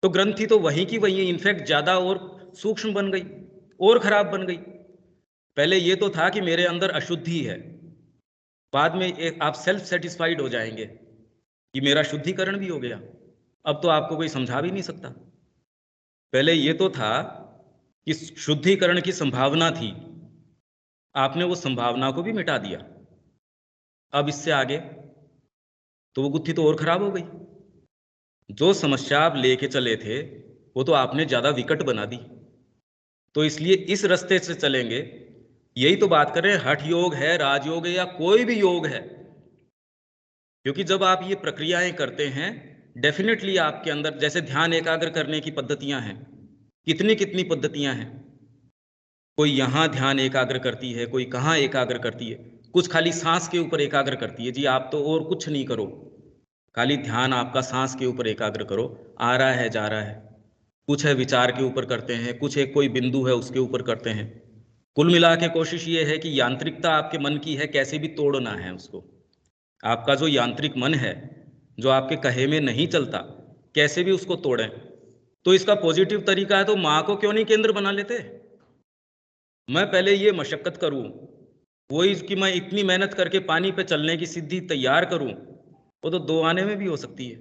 तो ग्रंथि तो वहीं की वहीं, इनफैक्ट ज्यादा और सूक्ष्म बन गई और खराब बन गई। पहले ये तो था कि मेरे अंदर अशुद्धि है, बाद में एक आप सेल्फ सेटिस्फाइड हो जाएंगे कि मेरा शुद्धिकरण भी हो गया। अब तो आपको कोई समझा भी नहीं सकता। पहले ये तो था कि शुद्धिकरण की संभावना थी, आपने वो संभावना को भी मिटा दिया। अब इससे आगे तो वो गुत्थी तो और खराब हो गई। जो समस्या आप लेके चले थे वो तो आपने ज्यादा विकट बना दी। तो इसलिए इस रास्ते से चलेंगे, यही तो बात कर रहे हैं, हठ योग है, राजयोग है, या कोई भी योग है। क्योंकि जब आप ये प्रक्रियाएं करते हैं, डेफिनेटली आपके अंदर, जैसे ध्यान एकाग्र करने की पद्धतियां हैं, कितनी कितनी पद्धतियां हैं। कोई यहाँ ध्यान एकाग्र करती है, कोई कहाँ एकाग्र करती है, कुछ खाली सांस के ऊपर एकाग्र करती है जी, आप तो और कुछ नहीं करो, खाली ध्यान आपका सांस के ऊपर एकाग्र करो, आ रहा है जा रहा है। कुछ है विचार के ऊपर करते हैं, कुछ एक कोई बिंदु है उसके ऊपर करते हैं। कुल मिला के कोशिश ये है कि यांत्रिकता आपके मन की है, कैसे भी तोड़ना है उसको। आपका जो यांत्रिक मन है, जो आपके कहे में नहीं चलता, कैसे भी उसको तोड़ें। तो इसका पॉजिटिव तरीका है, तो माँ को क्यों नहीं केंद्र बना लेते। मैं पहले ये मशक्कत करूं, वही कि मैं इतनी मेहनत करके पानी पे चलने की सिद्धि तैयार करूं, वो तो 2 आने में भी हो सकती है।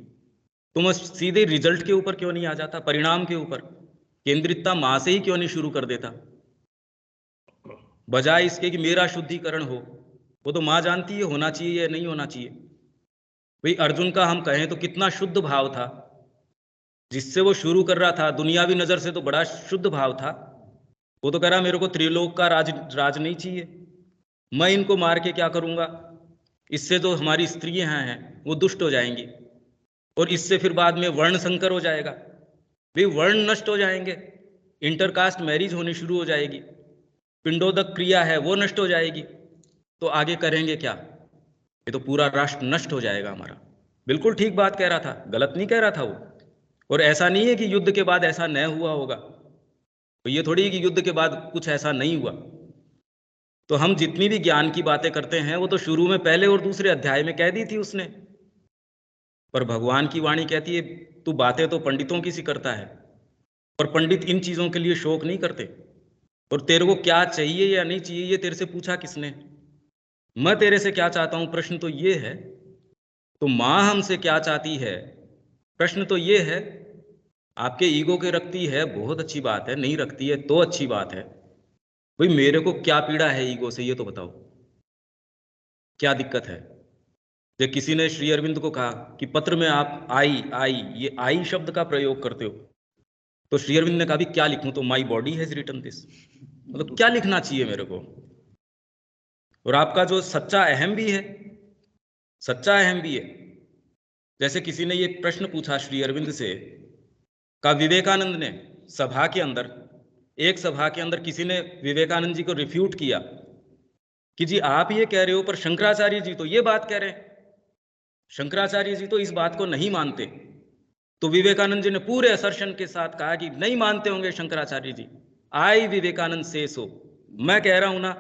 तो मैं सीधे रिजल्ट के ऊपर क्यों नहीं आ जाता, परिणाम के ऊपर। केंद्रितता माँ से ही क्यों नहीं शुरू कर देता, बजाय इसके कि मेरा शुद्धिकरण हो। वो तो माँ जानती है होना चाहिए या नहीं होना चाहिए। भाई अर्जुन का हम कहें तो कितना शुद्ध भाव था, जिससे वो शुरू कर रहा था, दुनियावी नजर से तो बड़ा शुद्ध भाव था। वो तो कह रहा मेरे को त्रिलोक का राज नहीं चाहिए, मैं इनको मार के क्या करूंगा, इससे तो हमारी स्त्रियां हैं वो दुष्ट हो जाएंगी, और इससे फिर बाद में वर्ण संकर हो जाएगा, वे वर्ण नष्ट हो जाएंगे, इंटरकास्ट मैरिज होनी शुरू हो जाएगी, पिंडोदक क्रिया है वो नष्ट हो जाएगी, तो आगे करेंगे क्या, ये तो पूरा राष्ट्र नष्ट हो जाएगा हमारा। बिल्कुल ठीक बात कह रहा था, गलत नहीं कह रहा था वो। और ऐसा नहीं है कि युद्ध के बाद ऐसा न हुआ होगा, तो ये थोड़ी कि युद्ध के बाद कुछ ऐसा नहीं हुआ। तो हम जितनी भी ज्ञान की बातें करते हैं वो तो शुरू में पहले और दूसरे अध्याय में कह दी थी उसने। पर भगवान की वाणी कहती है तू बातें तो पंडितों की सी करता है, और पंडित इन चीजों के लिए शोक नहीं करते। और तेरे को क्या चाहिए या नहीं चाहिए ये तेरे से पूछा किसने, मैं तेरे से क्या चाहता हूं प्रश्न तो ये है, तो माँ हमसे क्या चाहती है प्रश्न तो ये है। आपके ईगो के रखती है बहुत अच्छी बात है, नहीं रखती है तो अच्छी बात है। भाई मेरे को क्या पीड़ा है ईगो से ये तो बताओ, क्या दिक्कत है। जब किसी ने श्री अरविंद को कहा कि पत्र में आप आई आई ये आई शब्द का प्रयोग करते हो, तो श्री अरविंद ने कहा भी क्या लिखूं, तो my body has written this, मतलब क्या लिखना चाहिए मेरे को। और आपका जो सच्चा अहम भी है, सच्चा अहम भी है। जैसे किसी ने ये प्रश्न पूछा श्री अरविंद से, का विवेकानंद ने सभा के अंदर, एक सभा के अंदर किसी ने विवेकानंद जी को रिफ्यूट किया कि जी आप ये कह रहे हो पर शंकराचार्य जी तो ये बात कह रहे हैं, शंकराचार्य जी तो इस बात को नहीं मानते। तो विवेकानंद जी ने पूरे असर्शन के साथ कहा कि नहीं मानते होंगे शंकराचार्य जी, आई विवेकानंद से सो, मैं कह रहा हूं ना।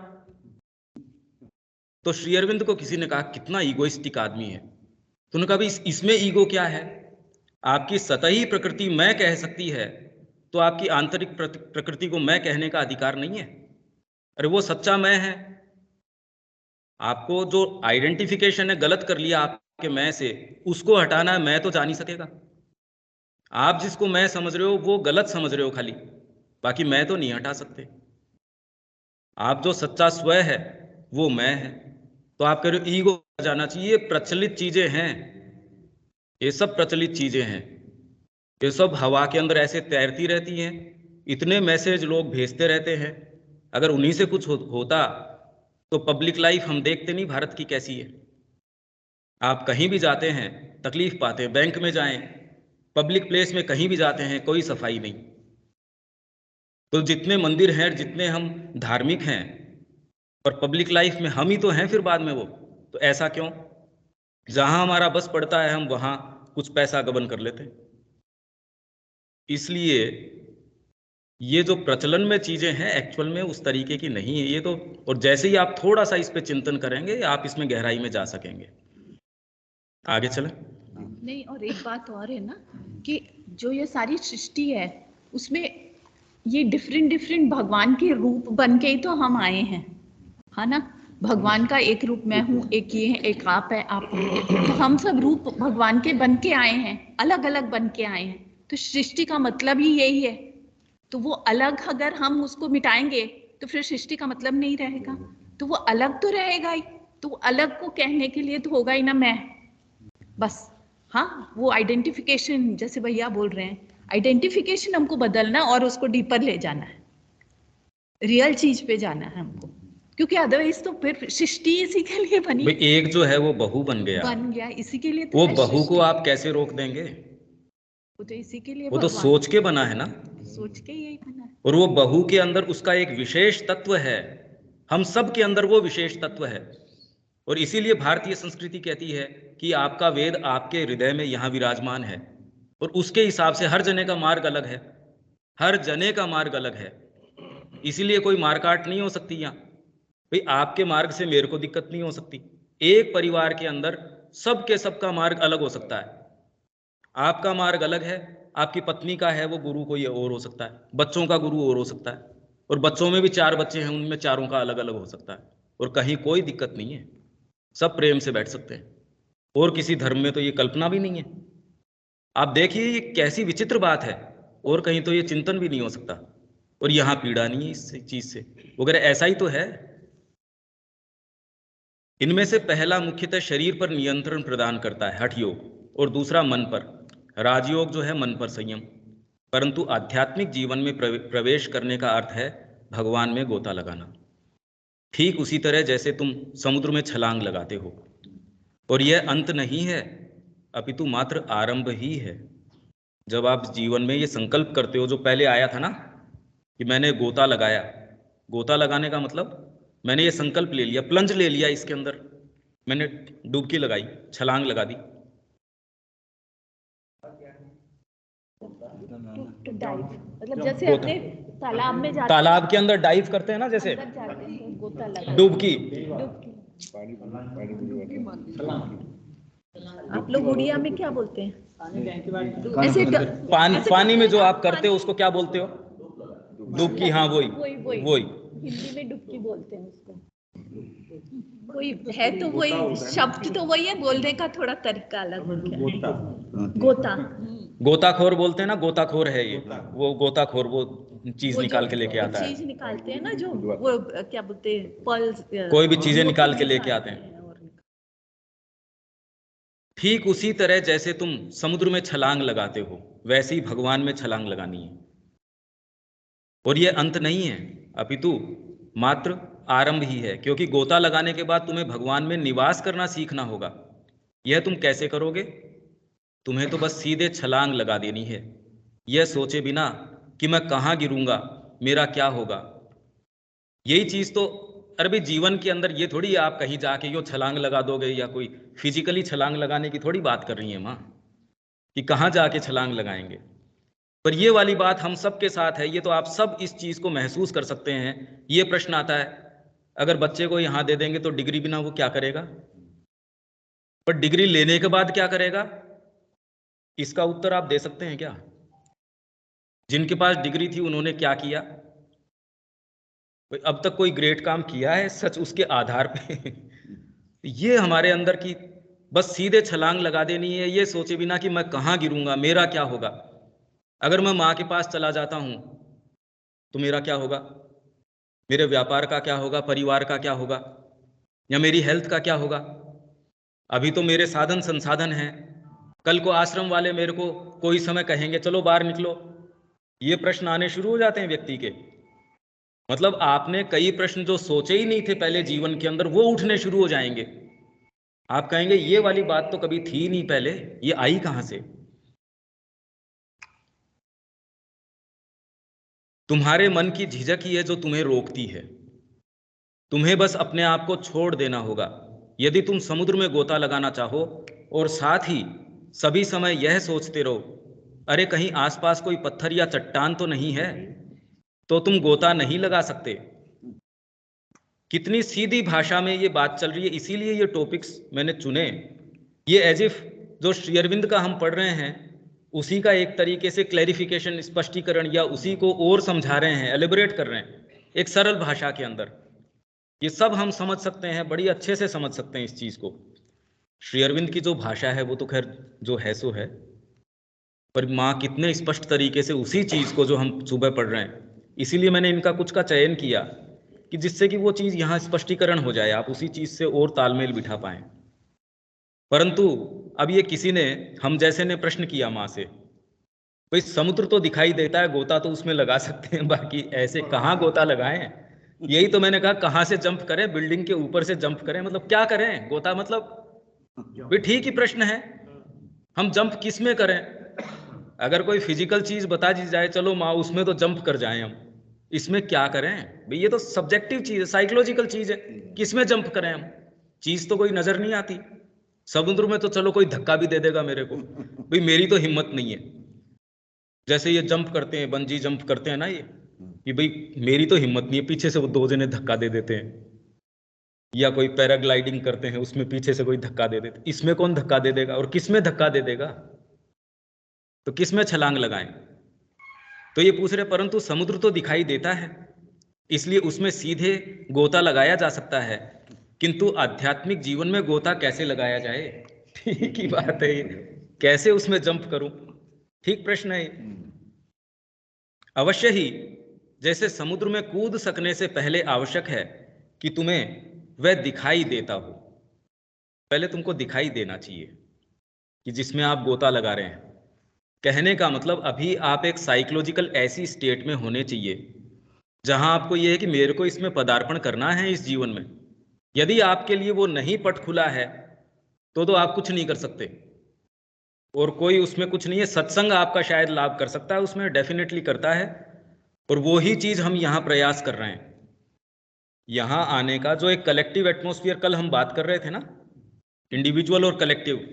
तो श्री अरविंद को किसी ने कहा कितना ईगोइस्टिक आदमी है, तो उन्होंने कहा भाई इसमें ईगो क्या है, आपकी सतही प्रकृति मैं कह सकती है, तो आपकी आंतरिक प्रकृति को मैं कहने का अधिकार नहीं है। अरे वो सच्चा मैं है, आपको जो आइडेंटिफिकेशन है गलत कर लिया आपके मैं से, उसको हटाना है, मैं तो जा नहीं सकेगा। आप जिसको मैं समझ रहे हो वो गलत समझ रहे हो खाली, बाकी मैं तो नहीं हटा सकते। आप जो सच्चा स्व है वो मैं है, तो आप कह रहे हो ईगो जाना चाहिए, ये प्रचलित चीजें हैं, ये सब प्रचलित चीजें हैं, ये सब हवा के अंदर ऐसे तैरती रहती हैं। इतने मैसेज लोग भेजते रहते हैं, अगर उन्हीं से कुछ होता तो पब्लिक लाइफ हम देखते नहीं भारत की कैसी है। आप कहीं भी जाते हैं तकलीफ पाते हैं, बैंक में जाएं, पब्लिक प्लेस में कहीं भी जाते हैं कोई सफाई नहीं। तो जितने मंदिर हैं, जितने हम धार्मिक हैं, और पब्लिक लाइफ में हम ही तो हैं फिर बाद में वो, तो ऐसा क्यों, जहां हमारा बस पड़ता है हम वहां कुछ पैसा गबन कर लेते हैं। इसलिए ये जो प्रचलन में चीजें हैं एक्चुअल में उस तरीके की नहीं है ये तो। और जैसे ही आप थोड़ा सा इस पे चिंतन करेंगे आप इसमें गहराई में जा सकेंगे। आगे चलें। नहीं, और एक बात और है ना कि जो ये सारी सृष्टि है उसमें ये डिफरेंट डिफरेंट भगवान के रूप बन के ही तो हम आए हैं, है ना। भगवान का एक रूप मैं हूँ, एक ये है, एक आप है, आप है। तो हम सब रूप भगवान के बन के आए हैं, अलग अलग बन के आए हैं। तो सृष्टि का मतलब ही यही है। तो वो अलग अगर हम उसको मिटाएंगे तो फिर सृष्टि का मतलब नहीं रहेगा, तो वो अलग तो रहेगा ही। तो अलग को कहने के लिए तो होगा ही ना मैं, बस। हाँ, वो आइडेंटिफिकेशन जैसे भैया बोल रहे हैं, आइडेंटिफिकेशन हमको बदलना और उसको डीपर ले जाना है, रियल चीज पे जाना है हमको, क्योंकि अदरवाइज तो फिर सृष्टि इसी के लिए बनी। भाई एक जो है वो बहू बन गया इसी के लिए तो वो है बहू को सृष्टि। आप कैसे रोक देंगे, वो तो इसी के लिए वो तो भगवान सोच के बना है ना, सोच के यही बना है। और वो बहू के अंदर उसका एक विशेष तत्व है, हम सब के अंदर वो विशेष तत्व है। और इसीलिए भारतीय संस्कृति कहती है कि आपका वेद आपके हृदय में यहाँ विराजमान है, और उसके हिसाब से हर जने का मार्ग अलग है, हर जने का मार्ग अलग है। इसीलिए कोई मारकाट नहीं हो सकती यहाँ। भाई आपके मार्ग से मेरे को दिक्कत नहीं हो सकती। एक परिवार के अंदर सबके सबका मार्ग अलग हो सकता है। आपका मार्ग अलग है, आपकी पत्नी का है वो गुरु कोई और हो सकता है, बच्चों का गुरु और हो सकता है, और बच्चों में भी 4 बच्चे हैं उनमें चारों का अलग अलग हो सकता है। और कहीं कोई दिक्कत नहीं है, सब प्रेम से बैठ सकते हैं, और किसी धर्म में तो ये कल्पना भी नहीं है। आप देखिए ये कैसी विचित्र बात है और कहीं तो ये चिंतन भी नहीं हो सकता, और यहाँ पीड़ा नहीं है इस चीज से वगैरह, ऐसा ही तो है। इनमें से पहला मुख्यतः शरीर पर नियंत्रण प्रदान करता है हठ योग, और दूसरा मन पर, राजयोग जो है मन पर संयम। परंतु आध्यात्मिक जीवन में प्रवेश करने का अर्थ है भगवान में गोता लगाना। ठीक उसी तरह जैसे तुम समुद्र में छलांग लगाते हो, और यह अंत नहीं है अपितु मात्र आरंभ ही है। जब आप जीवन में ये संकल्प करते हो, जो पहले आया था ना कि मैंने गोता लगाया, गोता लगाने का मतलब मैंने ये संकल्प ले लिया, प्लंज ले लिया इसके अंदर, मैंने डुबकी लगाई, छलांग लगा दी। टू डाइव मतलब जैसे अपने तालाब में जाते, तालाब के अंदर डाइव करते हैं ना, जैसे अंदर जाते हैं, गोता लगा, डुबकी। आप लोग उड़िया में क्या बोलते हैं? ऐसे पानी में जो आप करते हो उसको क्या बोलते हो? डुबकी। हाँ, वही हिंदी में डुबकी बोलते हैं उसको। वही है, तो वही शब्द तो वही है, बोलने का थोड़ा तरीका अलग है। गोता, गोताखोर बोलते हैं ना, गोताखोर है ये, वो गोताखोर वो चीज निकाल के लेके आता है, चीज निकालते हैं ना, जो वो क्या बोलते हैं, पर्ल्स, कोई भी चीजें निकाल के लेके आते हैं। ठीक उसी तरह जैसे तुम समुद्र में छलांग लगाते हो, वैसे ही भगवान में छलांग लगानी है। और यह अंत नहीं है अपितु मात्र आरंभ ही है, क्योंकि गोता लगाने के बाद तुम्हें भगवान में निवास करना सीखना होगा। यह तुम कैसे करोगे? तुम्हें तो बस सीधे छलांग लगा देनी है, यह सोचे बिना कि मैं कहाँ गिरूंगा, मेरा क्या होगा। यही चीज तो, अरे भाई जीवन के अंदर ये थोड़ी आप कहीं जाके यो छलांग लगा दोगे, या कोई फिजिकली छलांग लगाने की थोड़ी बात कर रही है माँ कि कहाँ जाके छलांग लगाएंगे। पर ये वाली बात हम सब के साथ है, ये तो आप सब इस चीज को महसूस कर सकते हैं। ये प्रश्न आता है, अगर बच्चे को यहाँ दे देंगे तो डिग्री बिना वो क्या करेगा, पर डिग्री लेने के बाद क्या करेगा, इसका उत्तर आप दे सकते हैं क्या? जिनके पास डिग्री थी उन्होंने क्या किया? अब तक कोई ग्रेट काम किया है सच उसके आधार पे? ये हमारे अंदर की बस सीधे छलांग लगा देनी है, ये सोचे बिना कि मैं कहाँ गिरूंगा, मेरा क्या होगा। अगर मैं माँ के पास चला जाता हूं तो मेरा क्या होगा, मेरे व्यापार का क्या होगा, परिवार का क्या होगा, या मेरी हेल्थ का क्या होगा। अभी तो मेरे साधन संसाधन हैं, कल को आश्रम वाले मेरे को कोई समय कहेंगे चलो बाहर निकलो, ये प्रश्न आने शुरू हो जाते हैं व्यक्ति के। मतलब आपने कई प्रश्न जो सोचे ही नहीं थे पहले जीवन के अंदर, वो उठने शुरू हो जाएंगे। आप कहेंगे ये वाली बात तो कभी थी नहीं पहले, ये आई कहां से? तुम्हारे मन की झिझक ही है जो तुम्हें रोकती है। तुम्हें बस अपने आप को छोड़ देना होगा। यदि तुम समुद्र में गोता लगाना चाहो और साथ ही सभी समय यह सोचते रहो, अरे कहीं आसपास कोई पत्थर या चट्टान तो नहीं है, तो तुम गोता नहीं लगा सकते। कितनी सीधी भाषा में ये बात चल रही है, इसीलिए ये टॉपिक्स मैंने चुने। ये एज इफ जो श्री अरविंद का हम पढ़ रहे हैं उसी का एक तरीके से क्लैरिफिकेशन, स्पष्टीकरण, या उसी को और समझा रहे हैं, एलिबरेट कर रहे हैं एक सरल भाषा के अंदर। ये सब हम समझ सकते हैं, बड़ी अच्छे से समझ सकते हैं इस चीज को। श्री अरविंद की जो भाषा है वो तो खैर जो है सो है, पर माँ कितने स्पष्ट तरीके से उसी चीज को जो हम सुबह पढ़ रहे हैं, इसीलिए मैंने इनका कुछ का चयन किया कि जिससे कि वो चीज यहाँ स्पष्टीकरण हो जाए, आप उसी चीज से और तालमेल बिठा पाएं। परंतु अब ये किसी ने, हम जैसे ने प्रश्न किया माँ से, भाई समुद्र तो दिखाई देता है, गोता तो उसमें लगा सकते हैं, बाकी ऐसे कहाँ गोता लगाएं? यही तो मैंने कहा, कहाँ से जंप करें, बिल्डिंग के ऊपर से जंप करें, मतलब क्या करें गोता, मतलब भाई ठीक ही प्रश्न है, हम जंप किस में करें? अगर कोई फिजिकल चीज बता दी जाए, चलो माँ उसमें तो जंप कर जाएं हम, इसमें क्या करें भाई? ये तो सब्जेक्टिव चीज है, साइकोलॉजिकल चीज है, किसमें जंप करें हम? चीज तो कोई नजर नहीं आती। समुद्र में तो चलो कोई धक्का भी दे देगा मेरे को, भाई मेरी तो हिम्मत नहीं है। जैसे ये जंप करते हैं, बंजी जंप करते हैं ना, ये कि भाई मेरी तो हिम्मत नहीं है, पीछे से वो दो जने धक्का दे देते हैं। या कोई पैराग्लाइडिंग करते हैं, उसमें पीछे से कोई धक्का दे देते, इसमें कौन धक्का दे देगा और किसमें धक्का दे देगा? तो किसमें छलांग लगाएं? तो ये पूछ रहे, परंतु समुद्र तो दिखाई देता है, इसलिए उसमें सीधे गोता लगाया जा सकता है, किंतु आध्यात्मिक जीवन में गोता कैसे लगाया जाए? ठीक ही बात है, कैसे उसमें जंप करूं? ठीक प्रश्न है। अवश्य ही जैसे समुद्र में कूद सकने से पहले आवश्यक है कि तुम्हें वह दिखाई देता हो। पहले तुमको दिखाई देना चाहिए कि जिसमें आप गोता लगा रहे हैं। कहने का मतलब अभी आप एक साइकोलॉजिकल ऐसी स्टेट में होने चाहिए जहां आपको यह है कि मेरे को इसमें पदार्पण करना है इस जीवन में। यदि आपके लिए वो नहीं पट खुला है तो आप कुछ नहीं कर सकते, और कोई उसमें कुछ नहीं है। सत्संग आपका शायद लाभ कर सकता है, उसमें डेफिनेटली करता है, और वो ही चीज हम यहाँ प्रयास कर रहे हैं। यहाँ आने का जो एक कलेक्टिव एटमॉस्फेयर, कल हम बात कर रहे थे ना, इंडिविजुअल और कलेक्टिव,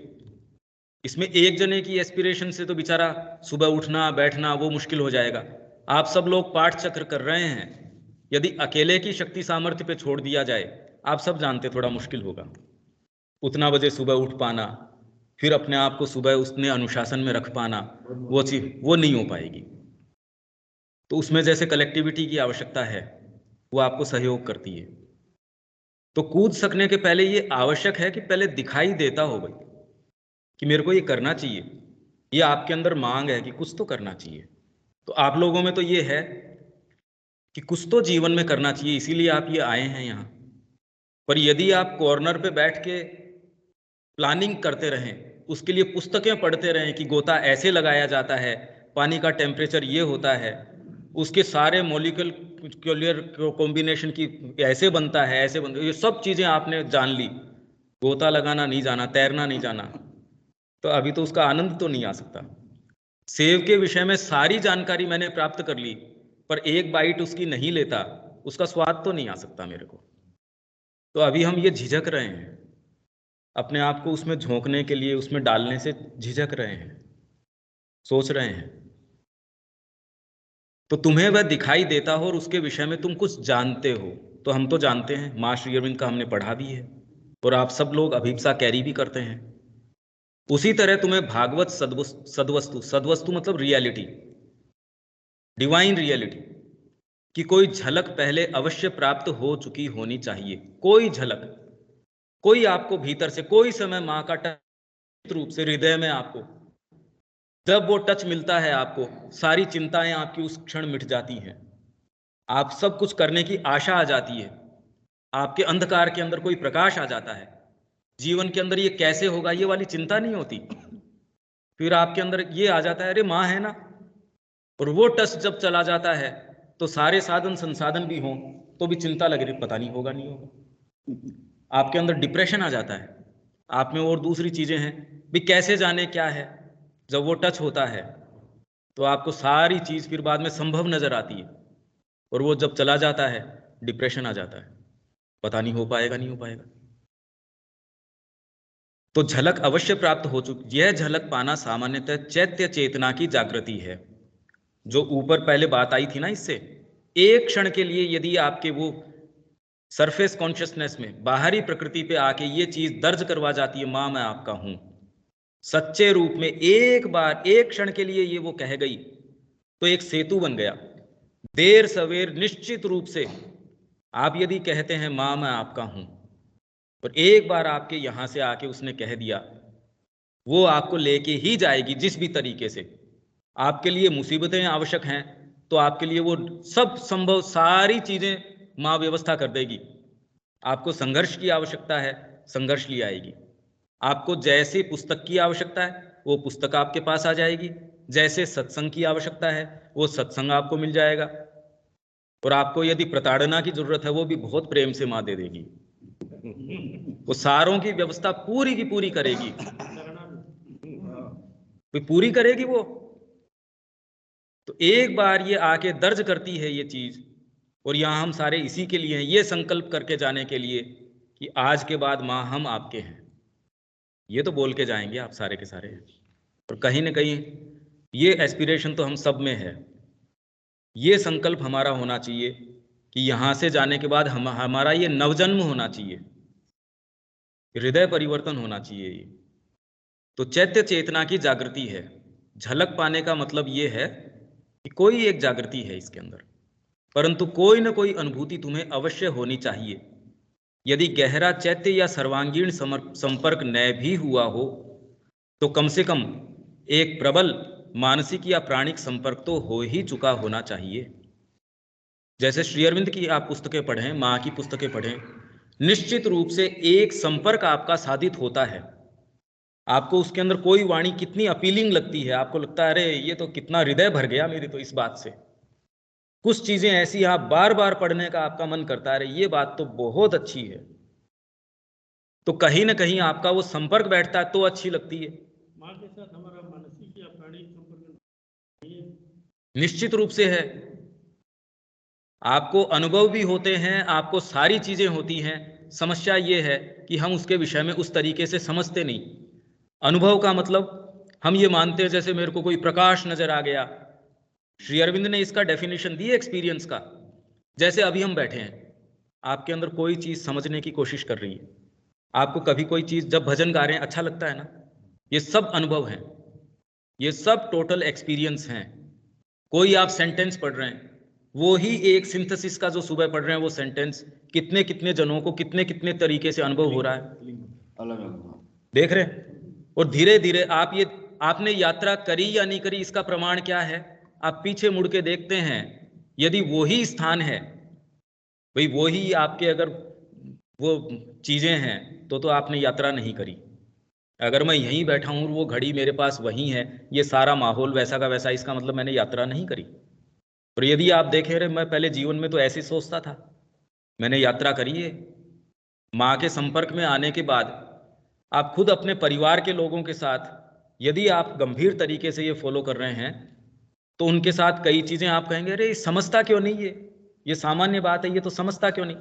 इसमें एक जने की एस्पिरेशन से तो बेचारा सुबह उठना बैठना वो मुश्किल हो जाएगा। आप सब लोग पाठ चक्र कर रहे हैं, यदि अकेले की शक्ति सामर्थ्य पे छोड़ दिया जाए, आप सब जानते थोड़ा मुश्किल होगा। उतना बजे सुबह उठ पाना, फिर अपने आप को सुबह उसने अनुशासन में रख पाना, वो चीज वो नहीं हो पाएगी। तो उसमें जैसे कलेक्टिविटी की आवश्यकता है, वो आपको सहयोग करती है। तो कूद सकने के पहले ये आवश्यक है कि पहले दिखाई देता हो भाई कि मेरे को ये करना चाहिए, ये आपके अंदर मांग है कि कुछ तो करना चाहिए। तो आप लोगों में तो ये है कि कुछ तो जीवन में करना चाहिए, इसीलिए आप ये आए हैं यहाँ। पर यदि आप कॉर्नर पे बैठ के प्लानिंग करते रहें, उसके लिए पुस्तकें पढ़ते रहें कि गोता ऐसे लगाया जाता है, पानी का टेम्परेचर ये होता है, उसके सारे मॉलिक्यूलर कॉम्बिनेशन की ऐसे बनता है, ऐसे बनता है, ये सब चीज़ें आपने जान ली, गोता लगाना नहीं जाना, तैरना नहीं जाना, तो अभी तो उसका आनंद तो नहीं आ सकता। सेव के विषय में सारी जानकारी मैंने प्राप्त कर ली, पर एक बाइट उसकी नहीं लेता, उसका स्वाद तो नहीं आ सकता मेरे को। तो अभी हम ये झिझक रहे हैं, अपने आप को उसमें झोंकने के लिए, उसमें डालने से झिझक रहे हैं, सोच रहे हैं। तो तुम्हें वह दिखाई देता हो और उसके विषय में तुम कुछ जानते हो, तो हम तो जानते हैं, माँ श्री अरविंद का हमने पढ़ा भी है, और आप सब लोग अभिप्सा कैरी भी करते हैं। उसी तरह तुम्हें भागवत सदवस्तु मतलब रियलिटी, डिवाइन रियलिटी की कोई झलक पहले अवश्य प्राप्त हो चुकी होनी चाहिए। कोई झलक, कोई आपको भीतर से, कोई समय माँ का टच रूप से हृदय में आपको, जब वो टच मिलता है आपको, सारी चिंताएं आपकी उस क्षण मिट जाती हैं, आप सब कुछ करने की आशा आ जाती है, आपके अंधकार के अंदर कोई प्रकाश आ जाता है, जीवन के अंदर ये कैसे होगा ये वाली चिंता नहीं होती, फिर आपके अंदर ये आ जाता है अरे माँ है ना। और वो टच जब चला जाता है तो सारे साधन संसाधन भी हों तो भी चिंता लग रही, पता नहीं होगा नहीं होगा, आपके अंदर डिप्रेशन आ जाता है, आप में और दूसरी चीजें हैं भी, कैसे जाने क्या है। जब वो टच होता है तो आपको सारी चीज फिर बाद में संभव नजर आती है, और वो जब चला जाता है डिप्रेशन आ जाता है, पता नहीं हो पाएगा नहीं हो पाएगा। तो झलक अवश्य प्राप्त हो चुकी, यह झलक पाना सामान्यतः चैत्य चेतना की जागृति है। जो ऊपर पहले बात आई थी ना, इससे एक क्षण के लिए यदि आपके वो सरफेस कॉन्शियसनेस में, बाहरी प्रकृति पे आके ये चीज दर्ज करवा जाती है, मां मैं आपका हूं, सच्चे रूप में एक बार एक क्षण के लिए ये वो कह गई, तो एक सेतु बन गया। देर सवेर निश्चित रूप से आप यदि कहते हैं मां मैं आपका हूं, और एक बार आपके यहां से आके उसने कह दिया, वो आपको लेके ही जाएगी जिस भी तरीके से। आपके लिए मुसीबतें आवश्यक हैं तो आपके लिए वो सब संभव सारी चीजें मां व्यवस्था कर देगी। आपको संघर्ष की आवश्यकता है, संघर्ष ले आएगी। आपको जैसे पुस्तक की आवश्यकता है वो पुस्तक आपके पास आ जाएगी, जैसे सत्संग की आवश्यकता है वो सत्संग आपको मिल जाएगा, और आपको यदि प्रताड़ना की जरूरत है वो भी बहुत प्रेम से मां दे देगी, वो सारों की व्यवस्था पूरी की पूरी करेगी, पूरी करेगी वो। तो एक बार ये आके दर्ज करती है ये चीज, और यहां हम सारे इसी के लिए हैं, ये संकल्प करके जाने के लिए कि आज के बाद मां हम आपके हैं, ये तो बोल के जाएंगे आप सारे के सारे। और कहीं ना कहीं ये एस्पिरेशन तो हम सब में है, ये संकल्प हमारा होना चाहिए कि यहां से जाने के बाद हमारा ये नवजन्म होना चाहिए, हृदय परिवर्तन होना चाहिए ये। तो चैत्य चेतना की जागृति है। झलक पाने का मतलब ये है कि कोई एक जागृति है इसके अंदर, परंतु कोई ना कोई अनुभूति तुम्हें अवश्य होनी चाहिए। यदि गहरा चैत्य या सर्वांगीण संपर्क न भी हुआ हो तो कम से कम एक प्रबल मानसिक या प्राणिक संपर्क तो हो ही चुका होना चाहिए। जैसे श्री अरविंद की आप पुस्तकें पढ़ें, माँ की पुस्तकें पढ़ें, निश्चित रूप से एक संपर्क आपका साधित होता है। आपको उसके अंदर कोई वाणी कितनी अपीलिंग लगती है, आपको लगता है अरे ये तो कितना हृदय भर गया मेरी तो इस बात से। कुछ चीजें ऐसी आप बार बार पढ़ने का आपका मन करता है, अरे ये बात तो बहुत अच्छी है। तो कहीं ना कहीं आपका वो संपर्क बैठता है तो अच्छी लगती है। माँ के साथ हमारा मानसिक या प्राणिक संपर्क निश्चित रूप से है। आपको अनुभव भी होते हैं, आपको सारी चीजें होती हैं। समस्या ये है कि हम उसके विषय में उस तरीके से समझते नहीं। अनुभव का मतलब हम ये मानते हैं जैसे मेरे को कोई प्रकाश नजर आ गया। श्री अरविंद ने इसका डेफिनेशन दी एक्सपीरियंस का। जैसे अभी हम बैठे हैं, आपके अंदर कोई चीज समझने की कोशिश कर रही है, आपको कभी कोई चीज जब भजन गा रहे हैं अच्छा लगता है ना, ये सब अनुभव हैं, ये सब टोटल एक्सपीरियंस हैं। कोई आप सेंटेंस पढ़ रहे हैं, वो ही एक सिंथेसिस का जो सुबह पढ़ रहे हैं वो सेंटेंस कितने कितने जनों को कितने कितने तरीके से अनुभव हो रहा है, अलग अलग देख रहे हैं। और धीरे धीरे आपने यात्रा करी या नहीं करी इसका प्रमाण क्या है? आप पीछे मुड़ के देखते हैं, यदि वो ही स्थान है, भाई वो ही आपके अगर वो चीजें हैं, तो आपने यात्रा नहीं करी। अगर मैं यहीं बैठा हूं, वो घड़ी मेरे पास वहीं है, ये सारा माहौल वैसा का वैसा, इसका मतलब मैंने यात्रा नहीं करी। और यदि आप देखें, रहे मैं पहले जीवन में तो ऐसे सोचता था, मैंने यात्रा करी है। माँ के संपर्क में आने के बाद आप खुद अपने परिवार के लोगों के साथ यदि आप गंभीर तरीके से ये फॉलो कर रहे हैं, तो उनके साथ कई चीजें आप कहेंगे अरे समझता क्यों नहीं, ये सामान्य बात है, ये तो समझता क्यों नहीं,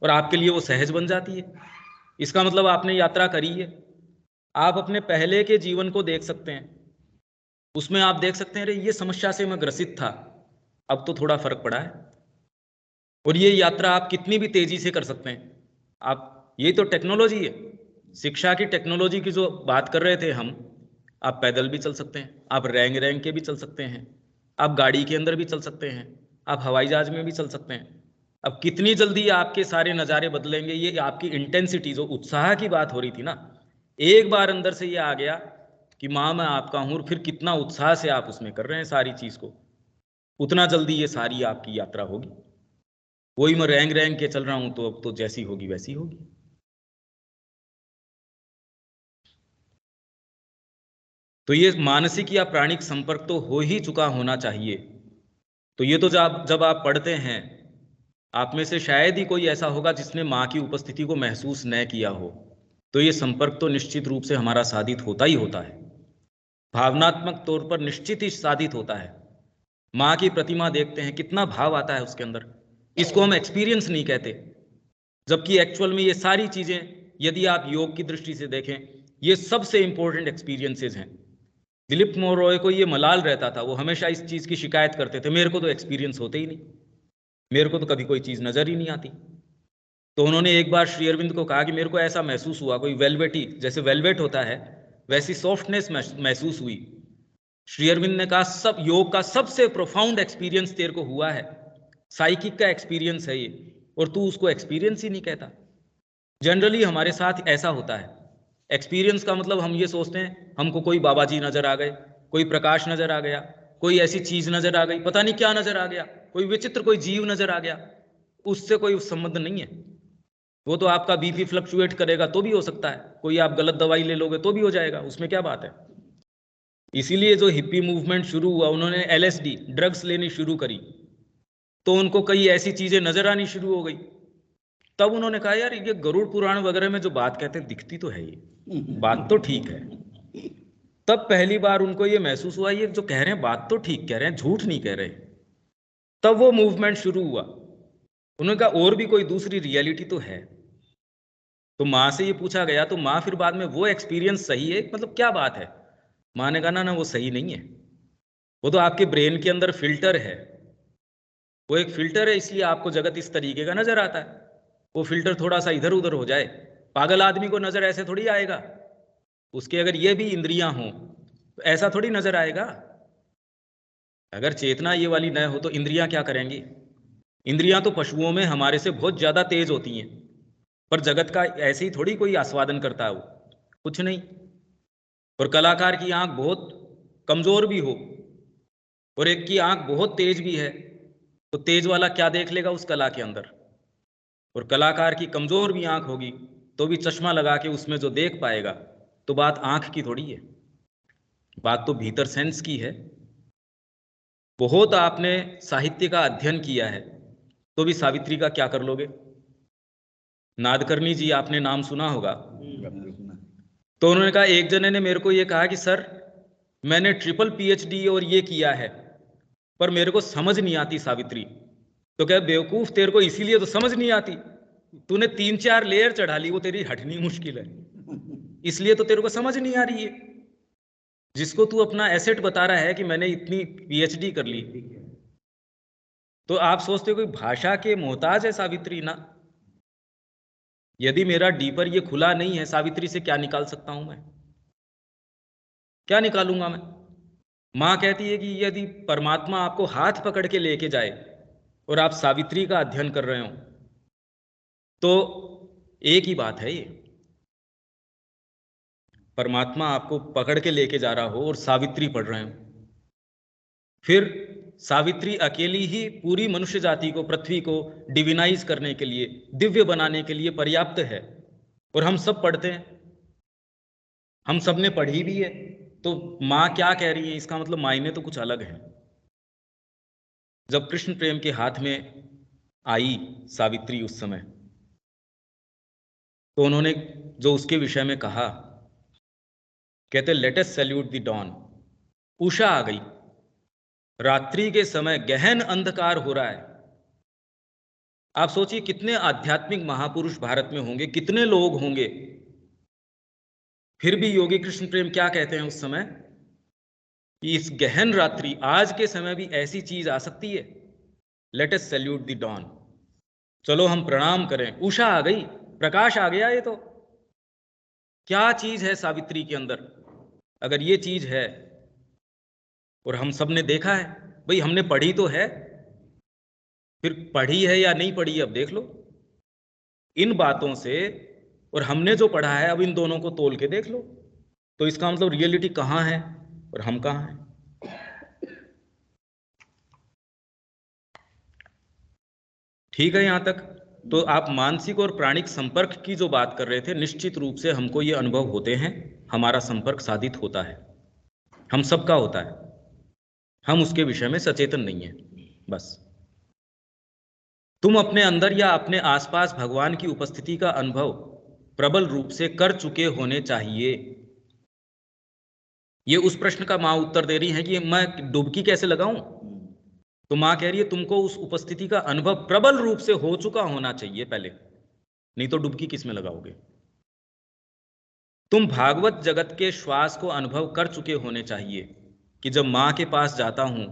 और आपके लिए वो सहज बन जाती है। इसका मतलब आपने यात्रा करी है। आप अपने पहले के जीवन को देख सकते हैं, उसमें आप देख सकते हैं अरे ये समस्या से मैं ग्रसित था, अब तो थोड़ा फर्क पड़ा है। और ये यात्रा आप कितनी भी तेजी से कर सकते हैं। आप, ये तो टेक्नोलॉजी है, शिक्षा की टेक्नोलॉजी की जो बात कर रहे थे हम, आप पैदल भी चल सकते हैं, आप रेंग रेंग के भी चल सकते हैं, आप गाड़ी के अंदर भी चल सकते हैं, आप हवाई जहाज में भी चल सकते हैं। अब कितनी जल्दी आपके सारे नज़ारे बदलेंगे, ये आपकी इंटेंसिटी, जो उत्साह की बात हो रही थी ना, एक बार अंदर से ये आ गया कि माँ मैं आपका हूँ, और फिर कितना उत्साह से आप उसमें कर रहे हैं सारी चीज़ को, उतना जल्दी ये सारी आपकी यात्रा होगी। वही मैं रेंग रेंग के चल रहा हूँ, तो अब तो जैसी होगी वैसी होगी। तो ये मानसिक या प्राणिक संपर्क तो हो ही चुका होना चाहिए। तो ये तो जब आप पढ़ते हैं, आप में से शायद ही कोई ऐसा होगा जिसने माँ की उपस्थिति को महसूस न किया हो। तो ये संपर्क तो निश्चित रूप से हमारा साधित होता ही होता है, भावनात्मक तौर पर निश्चित ही साधित होता है। माँ की प्रतिमा देखते हैं, कितना भाव आता है उसके अंदर, इसको हम एक्सपीरियंस नहीं कहते, जबकि एक्चुअल में ये सारी चीजें यदि आप योग की दृष्टि से देखें, ये सबसे इंपॉर्टेंट एक्सपीरियंसेस हैं। दिलीप मोरॉय को ये मलाल रहता था, वो हमेशा इस चीज की शिकायत करते थे, मेरे को तो एक्सपीरियंस होते ही नहीं, मेरे को तो कभी कोई चीज नजर ही नहीं आती। तो उन्होंने एक बार श्री अरविंद को कहा कि मेरे को ऐसा महसूस हुआ, कोई वेलवेटी, जैसे वेलवेट होता है वैसी सॉफ्टनेस महसूस हुई। श्री अरविंद ने कहा सब योग का सबसे प्रोफाउंड एक्सपीरियंस तेरे को हुआ है, साइकिक का एक्सपीरियंस है ये, और तू उसको एक्सपीरियंस ही नहीं कहता। जनरली हमारे साथ ऐसा होता है, एक्सपीरियंस का मतलब हम ये सोचते हैं हमको कोई बाबा जी नजर आ गए, कोई प्रकाश नजर आ गया, कोई ऐसी चीज नजर आ गई, पता नहीं क्या नजर आ गया, कोई विचित्र कोई जीव नजर आ गया, उससे कोई संबंध नहीं है। वो तो आपका बीपी फ्लक्चुएट करेगा तो भी हो सकता है, कोई आप गलत दवाई ले लोगे तो भी हो जाएगा, उसमें क्या बात है। इसीलिए जो हिप्पी मूवमेंट शुरू हुआ, उन्होंने एलएसडी ड्रग्स लेनी शुरू करी, तो उनको कई ऐसी चीजें नजर आनी शुरू हो गई। तब उन्होंने कहा यार ये गरुड़ पुराण वगैरह में जो बात कहते हैं दिखती तो है, ये बात तो ठीक है। तब पहली बार उनको ये महसूस हुआ ये जो कह रहे हैं बात तो ठीक कह रहे हैं, झूठ नहीं कह रहे। तब वो मूवमेंट शुरू हुआ। उन्होंने कहा और भी कोई दूसरी रियलिटी तो है। तो माँ से ये पूछा गया, तो माँ फिर बाद में, वो एक्सपीरियंस सही है, मतलब क्या बात है? माँ ने कहा ना वो सही नहीं है, वो तो आपके ब्रेन के अंदर फिल्टर है, वो एक फिल्टर है, इसलिए आपको जगत इस तरीके का नजर आता है। वो फिल्टर थोड़ा सा इधर उधर हो जाए, पागल आदमी को नजर ऐसे थोड़ी आएगा, उसके अगर ये भी इंद्रियां हों तो ऐसा थोड़ी नजर आएगा। अगर चेतना ये वाली न हो तो इंद्रियां क्या करेंगी? इंद्रियां तो पशुओं में हमारे से बहुत ज्यादा तेज होती हैं, पर जगत का ऐसे ही थोड़ी कोई आस्वादन करता है, वो कुछ नहीं। और कलाकार की आंख बहुत कमजोर भी हो, और एक की आंख बहुत तेज भी है, तो तेज वाला क्या देख लेगा उस कला के अंदर, और कलाकार की कमजोर भी आंख होगी तो भी चश्मा लगा के उसमें जो देख पाएगा। तो बात आंख की थोड़ी है, बात तो भीतर सेंस की है। बहुत आपने साहित्य का अध्ययन किया है तो भी सावित्री का क्या कर लोगे? नादकर्णी जी आपने नाम सुना होगा। तो उन्होंने कहा, एक जने ने मेरे को ये कहा कि सर मैंने ट्रिपल पीएचडी और ये किया है पर मेरे को समझ नहीं आती सावित्री। तो क्या बेवकूफ, तेरे को इसीलिए तो समझ नहीं आती, तूने 3-4 लेयर चढ़ा ली, वो तेरी हटनी मुश्किल है, इसलिए तो तेरे को समझ नहीं आ रही है। जिसको तू अपना एसेट बता रहा है कि मैंने इतनी पीएचडी कर ली, तो आप सोचते हो कोई भाषा के मोहताज है सावित्री? ना, यदि मेरा डीपर ये खुला नहीं है, सावित्री से क्या निकाल सकता हूं मैं? क्या निकालूंगा मैं? मां कहती है कि यदि परमात्मा आपको हाथ पकड़ के लेके जाए और आप सावित्री का अध्ययन कर रहे हो, तो एक ही बात है ये, परमात्मा आपको पकड़ के लेके जा रहा हो और सावित्री पढ़ रहे हो, फिर सावित्री अकेली ही पूरी मनुष्य जाति को, पृथ्वी को डिविनाइज करने के लिए, दिव्य बनाने के लिए पर्याप्त है। और हम सब पढ़ते हैं, हम सब ने पढ़ी भी है, तो माँ क्या कह रही है इसका मतलब मायने तो कुछ अलग है। जब कृष्ण प्रेम के हाथ में आई सावित्री उस समय, तो उन्होंने जो उसके विषय में कहा, कहते let us salute the dawn. उषा आ गई, रात्रि के समय गहन अंधकार हो रहा है। आप सोचिए कितने आध्यात्मिक महापुरुष भारत में होंगे, कितने लोग होंगे, फिर भी योगी कृष्ण प्रेम क्या कहते हैं उस समय कि इस गहन रात्रि, आज के समय भी ऐसी चीज आ सकती है, let us salute the dawn, चलो हम प्रणाम करें। उषा आ गई, प्रकाश आ गया। ये तो क्या चीज है सावित्री के अंदर? अगर ये चीज है और हम सब ने देखा है, भाई हमने पढ़ी तो है, फिर पढ़ी है या नहीं पढ़ी अब देख लो इन बातों से, और हमने जो पढ़ा है अब इन दोनों को तोल के देख लो, तो इसका मतलब रियलिटी कहाँ है और हम कहाँ हैं। ठीक है यहां तक? तो आप मानसिक और प्राणिक संपर्क की जो बात कर रहे थे, निश्चित रूप से हमको ये अनुभव होते हैं, हमारा संपर्क साधित होता है, हम सबका होता है, हम उसके विषय में सचेतन नहीं है। बस तुम अपने अंदर या अपने आसपास भगवान की उपस्थिति का अनुभव प्रबल रूप से कर चुके होने चाहिए। ये उस प्रश्न का मां उत्तर दे रही है कि मैं डुबकी कैसे लगाऊं, तो मां कह रही है तुमको उस उपस्थिति का अनुभव प्रबल रूप से हो चुका होना चाहिए पहले, नहीं तो डुबकी किस में लगाओगे। तुम भागवत जगत के श्वास को अनुभव कर चुके होने चाहिए कि जब मां के पास जाता हूं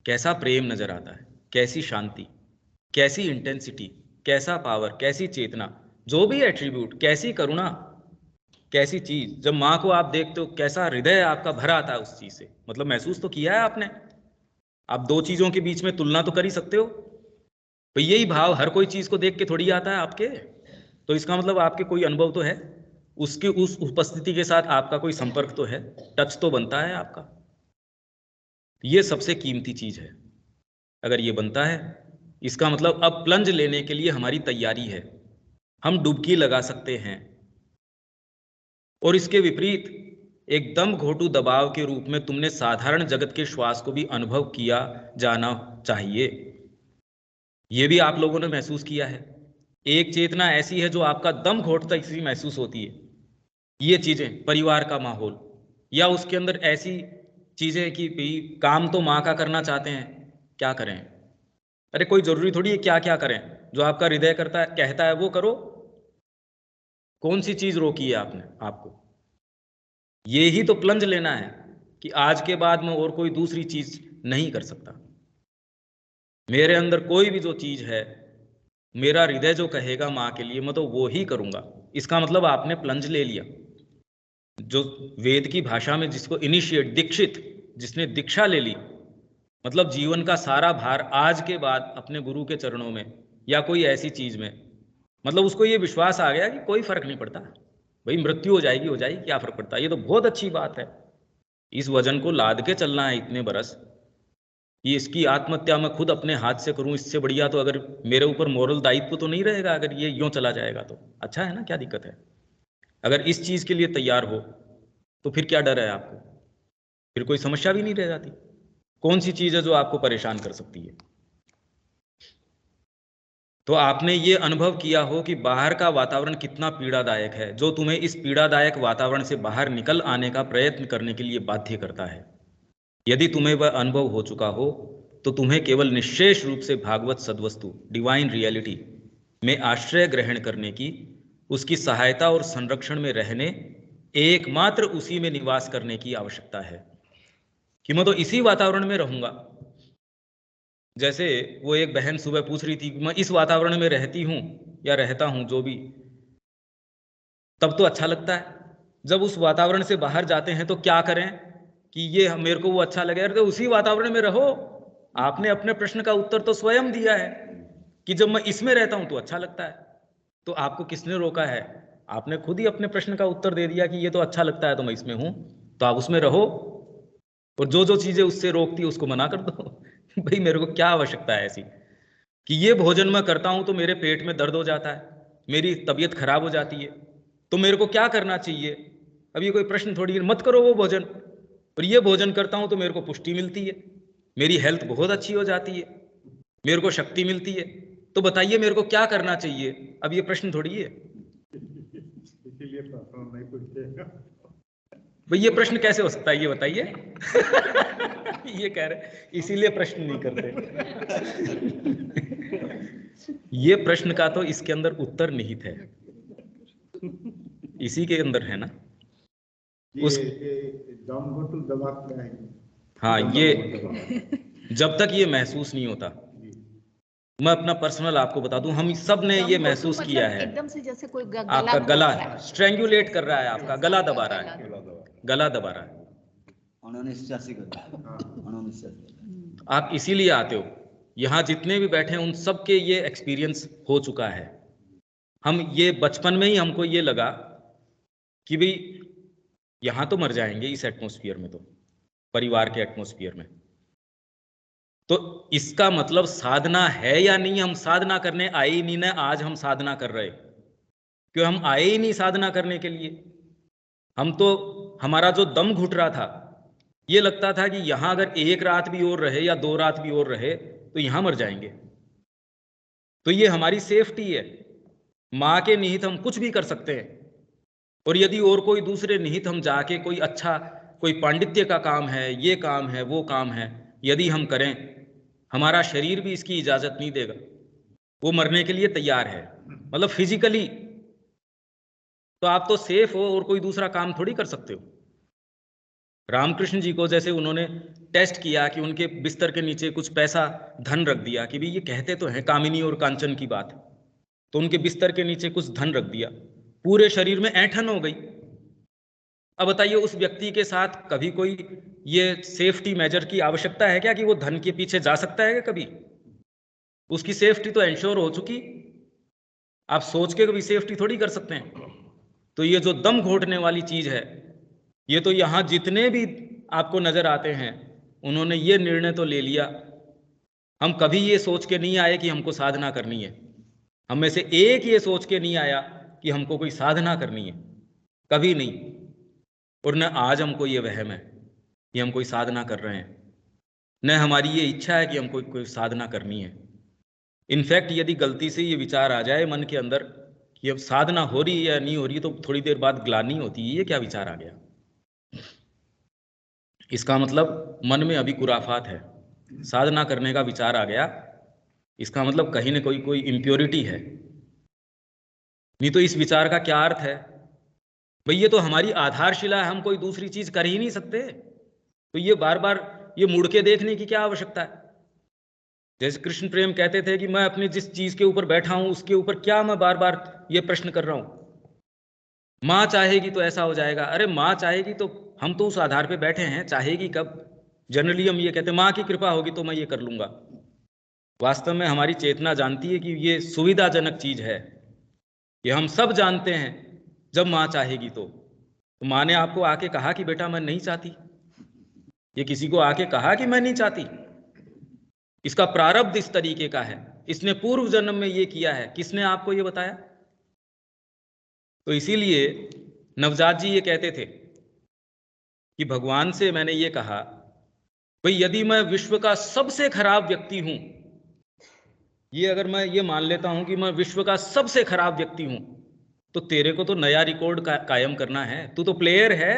कैसा प्रेम नजर आता है, कैसी शांति, कैसी इंटेंसिटी, कैसा पावर, कैसी चेतना, जो भी एट्रीब्यूट, कैसी करुणा, कैसी चीज। जब मां को आप देखते हो कैसा हृदय आपका भरा आता है उस चीज से, मतलब महसूस तो किया है आपने। आप दो चीजों के बीच में तुलना तो कर ही सकते हो, तो यही भाव हर कोई चीज को देख के थोड़ी आता है आपके, तो इसका मतलब आपके कोई अनुभव तो है, उसकी उस उपस्थिति के साथ आपका कोई संपर्क तो है, टच तो बनता है आपका। ये सबसे कीमती चीज है। अगर ये बनता है, इसका मतलब अब प्लंज लेने के लिए हमारी तैयारी है, हम डुबकी लगा सकते हैं। और इसके विपरीत एकदम घोटू दबाव के रूप में तुमने साधारण जगत के श्वास को भी अनुभव किया जाना चाहिए। यह भी आप लोगों ने महसूस किया है। एक चेतना ऐसी है जो आपका दम घोटता इसी महसूस होती है। ये चीजें, परिवार का माहौल, या उसके अंदर ऐसी चीजें कि काम तो माँ का करना चाहते हैं, क्या करें? अरे कोई जरूरी थोड़ी है क्या क्या करें, जो आपका हृदय करता है, कहता है वो करो। कौन सी चीज रोकी है आपने आपको? ये ही तो प्लंज लेना है कि आज के बाद मैं और कोई दूसरी चीज नहीं कर सकता। मेरे अंदर कोई भी जो चीज है, मेरा हृदय जो कहेगा माँ के लिए, मैं तो वो ही करूंगा। इसका मतलब आपने प्लंज ले लिया। जो वेद की भाषा में जिसको इनिशिएट, दीक्षित, जिसने दीक्षा ले ली, मतलब जीवन का सारा भार आज के बाद अपने गुरु के चरणों में या कोई ऐसी चीज में, मतलब उसको ये विश्वास आ गया कि कोई फर्क नहीं पड़ता, भाई मृत्यु हो जाएगी, क्या फर्क पड़ता है, ये तो बहुत अच्छी बात है। इस वजन को लाद के चलना है इतने बरस, ये इसकी आत्महत्या मैं खुद अपने हाथ से करूं, इससे बढ़िया तो अगर मेरे ऊपर मोरल दायित्व तो नहीं रहेगा अगर ये यूं चला जाएगा तो अच्छा है ना, क्या दिक्कत है? अगर इस चीज के लिए तैयार हो तो फिर क्या डर है आपको? फिर कोई समस्या भी नहीं रह जाती। कौन सी चीज है जो आपको परेशान कर सकती है? तो आपने ये अनुभव किया हो कि बाहर का वातावरण कितना पीड़ादायक है, जो तुम्हें इस पीड़ादायक वातावरण से बाहर निकल आने का प्रयत्न करने के लिए बाध्य करता है। यदि तुम्हें वह अनुभव हो चुका हो तो तुम्हें केवल निश्शेष रूप से भागवत सद्वस्तु डिवाइन रियलिटी में आश्रय ग्रहण करने की, उसकी सहायता और संरक्षण में रहने, एकमात्र उसी में निवास करने की आवश्यकता है कि मैं तो इसी वातावरण में रहूंगा। जैसे वो एक बहन सुबह पूछ रही थी कि मैं इस वातावरण में रहती हूं या रहता हूं जो भी, तब तो अच्छा लगता है। जब उस वातावरण से बाहर जाते हैं तो क्या करें कि ये मेरे को वो अच्छा लगे? अरे तो उसी वातावरण में रहो। आपने अपने प्रश्न का उत्तर तो स्वयं दिया है कि जब मैं इसमें रहता हूं तो अच्छा लगता है। तो आपको किसने रोका है? आपने खुद ही अपने प्रश्न का उत्तर दे दिया कि ये तो अच्छा लगता है तो मैं इसमें हूं, तो आप उसमें रहो। और जो जो चीजें उससे रोकती है उसको मना कर दो। भाई मेरे को क्या आवश्यकता है ऐसी कि ये भोजन मैं करता हूं तो मेरे पेट में दर्द हो जाता है, मेरी तबीयत खराब हो जाती है, तो मेरे को क्या करना चाहिए? अब ये कोई प्रश्न थोड़ी है, मत करो वो भोजन। और ये भोजन करता हूं तो मेरे को पुष्टि मिलती है, मेरी हेल्थ बहुत अच्छी हो जाती है, मेरे को शक्ति मिलती है, तो बताइए मेरे को क्या करना चाहिए? अब ये प्रश्न थोड़ी है। इसीलिए प्रश्न नहीं पूछते। भाई ये प्रश्न कैसे हो सकता है ये बताइए। ये कह रहे इसीलिए प्रश्न नहीं करते। ये प्रश्न का तो इसके अंदर उत्तर निहित है, इसी के अंदर है ना। ये दम घुटू दबा क्या है? हाँ, ये जब तक ये महसूस नहीं होता, मैं अपना पर्सनल आपको बता दूं, हम सब ने ये महसूस किया है। एकदम से जैसे कोई आपका गला स्ट्रेंगुलेट कर रहा है, आपका गला दबा रहा है, गला दबा रहा है, आप इसीलिए आते हो। यहाँ जितने भी बैठे हैं उन सब के ये एक्सपीरियंस हो चुका है। हम ये बचपन में ही हमको ये लगा कि भाई यहाँ तो मर जाएंगे इस एटमॉस्फेयर में, तो परिवार के एटमॉस्फेयर में, तो इसका मतलब साधना है या नहीं? हम साधना करने आए ही नहीं ना, आज हम साधना कर रहे, क्यों हम आए ही नहीं साधना करने के लिए। हम तो, हमारा जो दम घुट रहा था, ये लगता था कि यहां अगर एक रात भी और रहे या 2 रात भी और रहे तो यहां मर जाएंगे, तो ये हमारी सेफ्टी है। माँ के निहित हम कुछ भी कर सकते हैं, और यदि और कोई दूसरे निहित हम जाके कोई अच्छा, कोई पांडित्य का काम है, ये काम है, वो काम है, यदि हम करें, हमारा शरीर भी इसकी इजाजत नहीं देगा, वो मरने के लिए तैयार है, मतलब फिजिकली। तो आप तो सेफ हो और कोई दूसरा काम थोड़ी कर सकते हो। रामकृष्ण जी को जैसे उन्होंने टेस्ट किया कि उनके बिस्तर के नीचे कुछ पैसा धन रख दिया कि भाई ये कहते तो हैं कामिनी और कांचन की बात, तो उनके बिस्तर के नीचे कुछ धन रख दिया, पूरे शरीर में ऐंठन हो गई। अब बताइए उस व्यक्ति के साथ कभी कोई ये सेफ्टी मेजर की आवश्यकता है क्या कि वो धन के पीछे जा सकता है कभी? उसकी सेफ्टी तो इंश्योर हो चुकी, आप सोच के कभी सेफ्टी थोड़ी कर सकते हैं। तो ये जो दम घोटने वाली चीज है, ये तो यहां जितने भी आपको नजर आते हैं उन्होंने ये निर्णय तो ले लिया। हम कभी ये सोच के नहीं आए कि हमको साधना करनी है, हम में से एक ये सोच के नहीं आया कि हमको कोई साधना करनी है, कभी नहीं। और न आज हमको ये वहम है कि हम कोई साधना कर रहे हैं, न हमारी ये इच्छा है कि हमको कोई साधना करनी है। इनफैक्ट यदि गलती से ये विचार आ जाए मन के अंदर कि अब साधना हो रही है या नहीं हो रही, तो थोड़ी देर बाद ग्लानि होती है, ये क्या विचार आ गया? इसका मतलब मन में अभी कुराफात है, साधना करने का विचार आ गया, इसका मतलब कहीं न कोई इम्प्योरिटी है। नहीं तो इस विचार का क्या अर्थ है? भाई ये तो हमारी आधारशिला है, हम कोई दूसरी चीज कर ही नहीं सकते, तो ये बार बार ये मुड़ के देखने की क्या आवश्यकता है? जैसे कृष्ण प्रेम कहते थे कि मैं अपनी जिस चीज के ऊपर बैठा हूं उसके ऊपर क्या मैं बार बार ये प्रश्न कर रहा हूं? माँ चाहेगी तो ऐसा हो जाएगा। अरे माँ चाहेगी तो हम तो उस आधार पे बैठे हैं, चाहेगी कब? जनरली हम ये कहते हैं माँ की कृपा होगी तो मैं ये कर लूंगा। वास्तव में हमारी चेतना जानती है कि ये सुविधाजनक चीज है, ये हम सब जानते हैं। जब माँ चाहेगी तो माँ ने आपको आके कहा कि बेटा मैं नहीं चाहती, ये किसी को आके कहा कि मैं नहीं चाहती? इसका प्रारब्ध इस तरीके का है, इसने पूर्व जन्म में ये किया है, किसने आपको ये बताया? तो इसीलिए नवजात जी ये कहते थे कि भगवान से मैंने ये कहा, भाई यदि मैं विश्व का सबसे खराब व्यक्ति हूं, ये अगर मैं ये मान लेता हूं कि मैं विश्व का सबसे खराब व्यक्ति हूं, तो तेरे को तो नया रिकॉर्ड कायम करना है। तू तो प्लेयर है,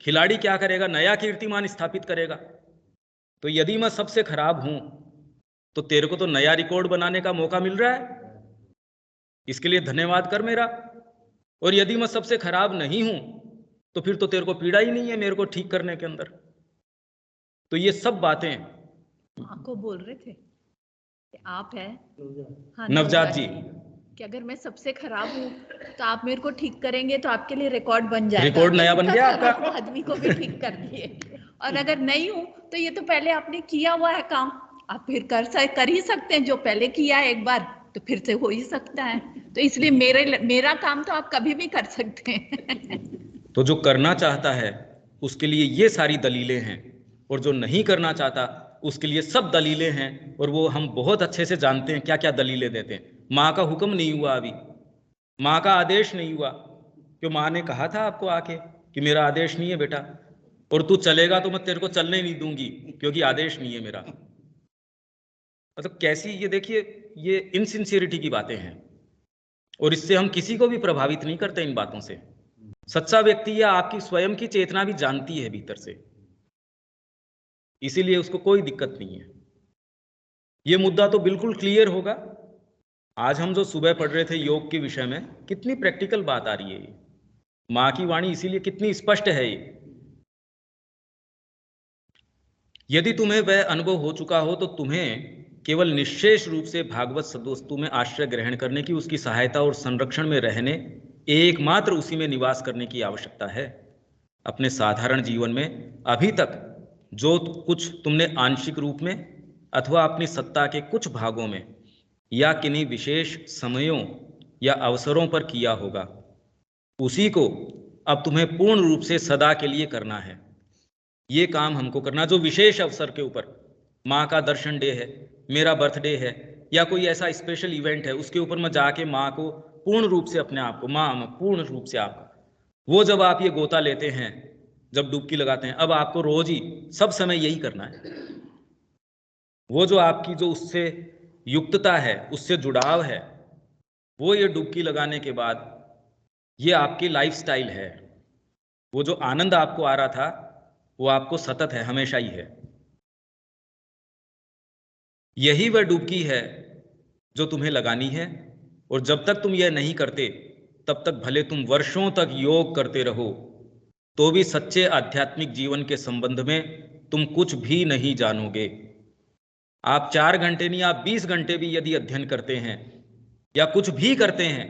खिलाड़ी क्या करेगा? नया कीर्तिमान स्थापित करेगा। तो यदि मैं सबसे खराब हूं तो तेरे को तो नया रिकॉर्ड बनाने का मौका मिल रहा है, इसके लिए धन्यवाद कर मेरा। और यदि मैं सबसे खराब नहीं हूं तो फिर तो तेरे को पीड़ा ही नहीं है मेरे को ठीक करने के अंदर। तो ये सब बातें माँ को बोल रहे थे कि आप है, हाँ, नवजात जी कि अगर मैं सबसे खराब हूँ तो आप मेरे को ठीक करेंगे तो आपके लिए रिकॉर्ड बन जाएगा, रिकॉर्ड नया बन गया आपका। आदमी को भी ठीक कर दिए। और अगर नहीं हूँ तो ये तो पहले आपने किया हुआ है काम, आप फिर कर ही सकते हैं। जो पहले किया है एक बार तो फिर से हो ही सकता है। तो इसलिए मेरा काम तो आप कभी भी कर सकते हैं। तो जो करना चाहता है उसके लिए ये सारी दलीलें हैं, और जो नहीं करना चाहता उसके लिए सब दलीलें हैं। और वो हम बहुत अच्छे से जानते हैं क्या क्या दलीलें देते हैं। माँ का हुक्म नहीं हुआ, अभी माँ का आदेश नहीं हुआ, क्यों माँ ने कहा था आपको आके कि मेरा आदेश नहीं है बेटा, और तू चलेगा तो मैं तेरे को चलने नहीं दूंगी क्योंकि आदेश नहीं है मेरा। मतलब कैसी, ये देखिए, ये इनसिंसियरिटी की बातें हैं, और इससे हम किसी को भी प्रभावित नहीं करते इन बातों से। सच्चा व्यक्ति या आपकी स्वयं की चेतना भी जानती है भीतर से, इसीलिए उसको कोई दिक्कत नहीं है। ये मुद्दा तो बिल्कुल क्लियर होगा। आज हम जो सुबह पढ़ रहे थे योग के विषय में, कितनी प्रैक्टिकल बात आ रही है ये। माँ की वाणी इसीलिए कितनी स्पष्ट है ये। यदि तुम्हें वह अनुभव हो चुका हो तो तुम्हें केवल निश्चेष रूप से भागवत सदवस्तु में आश्रय ग्रहण करने की, उसकी सहायता और संरक्षण में रहने, एकमात्र उसी में निवास करने की आवश्यकता है। अपने साधारण जीवन में अभी तक जो कुछ तुमने आंशिक रूप में अथवा अपनी सत्ता के कुछ भागों में या किन्हीं विशेष समयों या अवसरों पर किया होगा, उसी को अब तुम्हें पूर्ण रूप से सदा के लिए करना है। ये काम हमको करना, जो विशेष अवसर के ऊपर, माँ का दर्शन डे है, मेरा बर्थडे है, या कोई ऐसा स्पेशल इवेंट है, उसके ऊपर मैं जाके माँ को पूर्ण रूप से, अपने आप को माँ पूर्ण रूप से आपका, वो जब आप ये गोता लेते हैं, जब डुबकी लगाते हैं, अब आपको रोज ही सब समय यही करना है। वो जो आपकी जो उससे युक्तता है, उससे जुड़ाव है, वो ये डुबकी लगाने के बाद ये आपकी लाइफस्टाइल है। वो जो आनंद आपको आ रहा था वो आपको सतत है, हमेशा ही है। यही वह डुबकी है जो तुम्हें लगानी है। और जब तक तुम यह नहीं करते तब तक भले तुम वर्षों तक योग करते रहो, तो भी सच्चे आध्यात्मिक जीवन के संबंध में तुम कुछ भी नहीं जानोगे। आप 4 घंटे नहीं, आप 20 घंटे भी यदि अध्ययन करते हैं या कुछ भी करते हैं,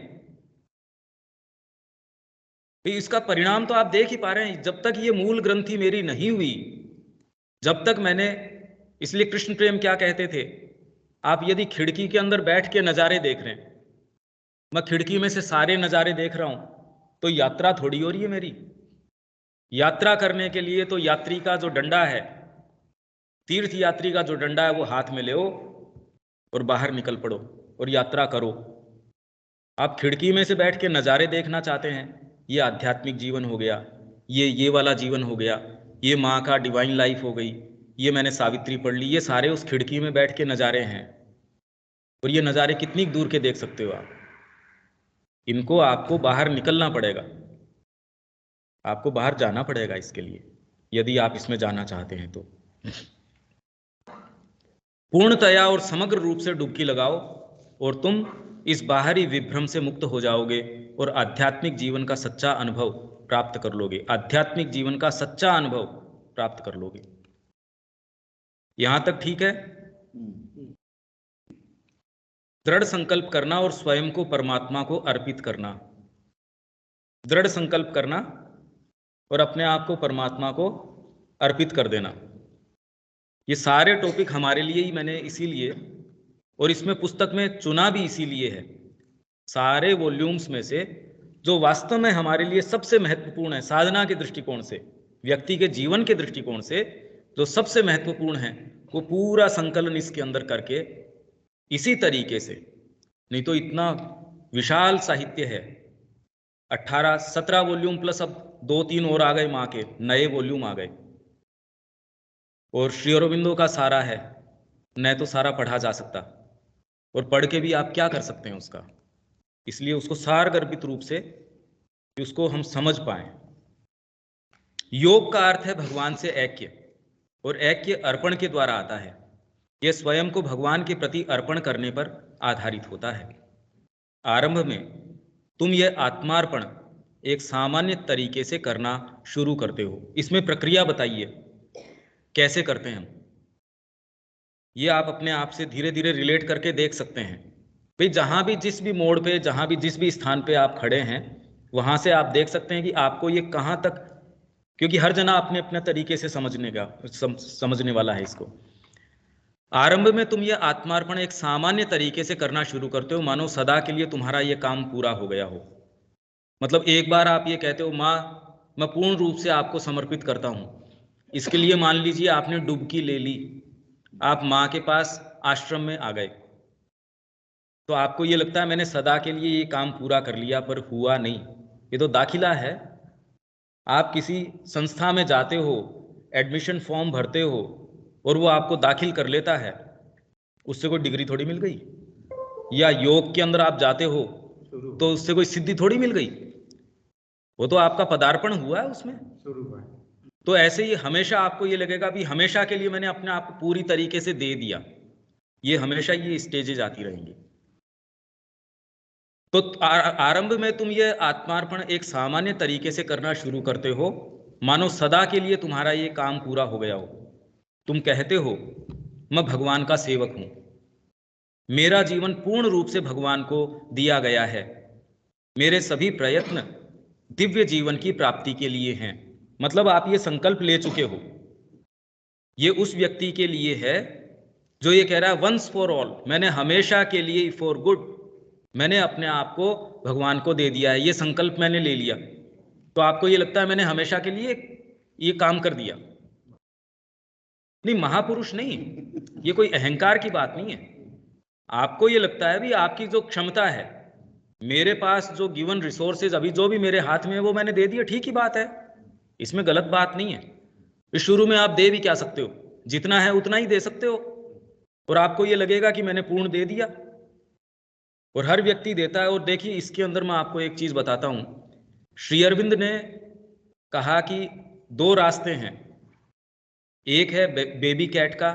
तो इसका परिणाम तो आप देख ही पा रहे हैं। जब तक ये मूल ग्रंथि मेरी नहीं हुई, जब तक मैंने, इसलिए कृष्ण प्रेम क्या कहते थे, आप यदि खिड़की के अंदर बैठ के नज़ारे देख रहे हैं, मैं खिड़की में से सारे नज़ारे देख रहा हूं, तो यात्रा थोड़ी हो रही है मेरी। यात्रा करने के लिए तो यात्री का जो डंडा है, तीर्थ यात्री का जो डंडा है, वो हाथ में ले और बाहर निकल पड़ो और यात्रा करो। आप खिड़की में से बैठ के नज़ारे देखना चाहते हैं, ये आध्यात्मिक जीवन हो गया, ये वाला जीवन हो गया, ये माँ का डिवाइन लाइफ हो गई, ये मैंने सावित्री पढ़ ली, ये सारे उस खिड़की में बैठ के नज़ारे हैं। और ये नज़ारे कितनी दूर के देख सकते हो आप। इनको आपको बाहर निकलना पड़ेगा, आपको बाहर जाना पड़ेगा इसके लिए, यदि आप इसमें जाना चाहते हैं तो। पूर्णतया और समग्र रूप से डुबकी लगाओ और तुम इस बाहरी विभ्रम से मुक्त हो जाओगे और आध्यात्मिक जीवन का सच्चा अनुभव प्राप्त कर लोगे। आध्यात्मिक जीवन का सच्चा अनुभव प्राप्त कर लोगे। यहां तक ठीक है? दृढ़ संकल्प करना और स्वयं को परमात्मा को अर्पित करना। दृढ़ संकल्प करना और अपने आप को परमात्मा को अर्पित कर देना। ये सारे टॉपिक हमारे लिए ही मैंने इसीलिए, और इसमें पुस्तक में चुना भी इसीलिए है, सारे वॉल्यूम्स में से जो वास्तव में हमारे लिए सबसे महत्वपूर्ण है साधना के दृष्टिकोण से, व्यक्ति के जीवन के दृष्टिकोण से जो सबसे महत्वपूर्ण है वो पूरा संकलन इसके अंदर करके इसी तरीके से, नहीं तो इतना विशाल साहित्य है, 18-17 वॉल्यूम प्लस अब 2-3 और आ गए, माँ के नए वॉल्यूम आ गए, और श्री अरबिंदो का सारा है, न तो सारा पढ़ा जा सकता, और पढ़ के भी आप क्या कर सकते हैं उसका, इसलिए उसको सारगर्भित रूप से कि उसको हम समझ पाए। योग का अर्थ है भगवान से ऐक्य, और ऐक्य अर्पण के द्वारा आता है। यह स्वयं को भगवान के प्रति अर्पण करने पर आधारित होता है। आरंभ में तुम यह आत्मार्पण एक सामान्य तरीके से करना शुरू करते हो। इसमें प्रक्रिया बताइए कैसे करते हैं हम, ये आप अपने आप से धीरे धीरे रिलेट करके देख सकते हैं। भाई जहाँ भी जिस भी मोड़ पे, जहाँ भी जिस भी स्थान पे आप खड़े हैं, वहाँ से आप देख सकते हैं कि आपको ये कहाँ तक, क्योंकि हर जना अपने अपने तरीके से समझने वाला है इसको। आरंभ में तुम ये आत्मार्पण एक सामान्य तरीके से करना शुरू करते हो, मानो सदा के लिए तुम्हारा ये काम पूरा हो गया हो। मतलब एक बार आप ये कहते हो, माँ मैं पूर्ण रूप से आपको समर्पित करता हूँ। इसके लिए मान लीजिए आपने डुबकी ले ली, आप माँ के पास आश्रम में आ गए, तो आपको ये लगता है मैंने सदा के लिए ये काम पूरा कर लिया, पर हुआ नहीं। ये तो दाखिला है। आप किसी संस्था में जाते हो, एडमिशन फॉर्म भरते हो, और वो आपको दाखिल कर लेता है, उससे कोई डिग्री थोड़ी मिल गई। या योग के अंदर आप जाते हो तो उससे कोई सिद्धि थोड़ी मिल गई, वो तो आपका पदार्पण हुआ है उसमें शुरू हुआ। तो ऐसे ही हमेशा आपको ये लगेगा भी हमेशा के लिए मैंने अपने आप को पूरी तरीके से दे दिया। ये हमेशा ये स्टेजेज आती रहेंगी। तो आरंभ में तुम ये आत्मार्पण एक सामान्य तरीके से करना शुरू करते हो, मानो सदा के लिए तुम्हारा ये काम पूरा हो गया हो। तुम कहते हो मैं भगवान का सेवक हूं, मेरा जीवन पूर्ण रूप से भगवान को दिया गया है, मेरे सभी प्रयत्न दिव्य जीवन की प्राप्ति के लिए हैं। मतलब आप ये संकल्प ले चुके हो। ये उस व्यक्ति के लिए है जो ये कह रहा है वंस फॉर ऑल, मैंने हमेशा के लिए फॉर गुड, मैंने अपने आप को भगवान को दे दिया है, ये संकल्प मैंने ले लिया। तो आपको ये लगता है मैंने हमेशा के लिए ये काम कर दिया। नहीं, महापुरुष नहीं, ये कोई अहंकार की बात नहीं है। आपको ये लगता है भी आपकी जो क्षमता है, मेरे पास जो गिवन रिसोर्सेज अभी जो भी मेरे हाथ में है वो मैंने दे दिया, ठीक ही बात है, इसमें गलत बात नहीं है। इस शुरू में आप दे भी क्या सकते हो, जितना है उतना ही दे सकते हो, और आपको ये लगेगा कि मैंने पूर्ण दे दिया। और हर व्यक्ति देता है। और देखिए इसके अंदर मैं आपको एक चीज बताता हूं, श्री अरविंद ने कहा कि 2 रास्ते हैं, एक है बेबी कैट का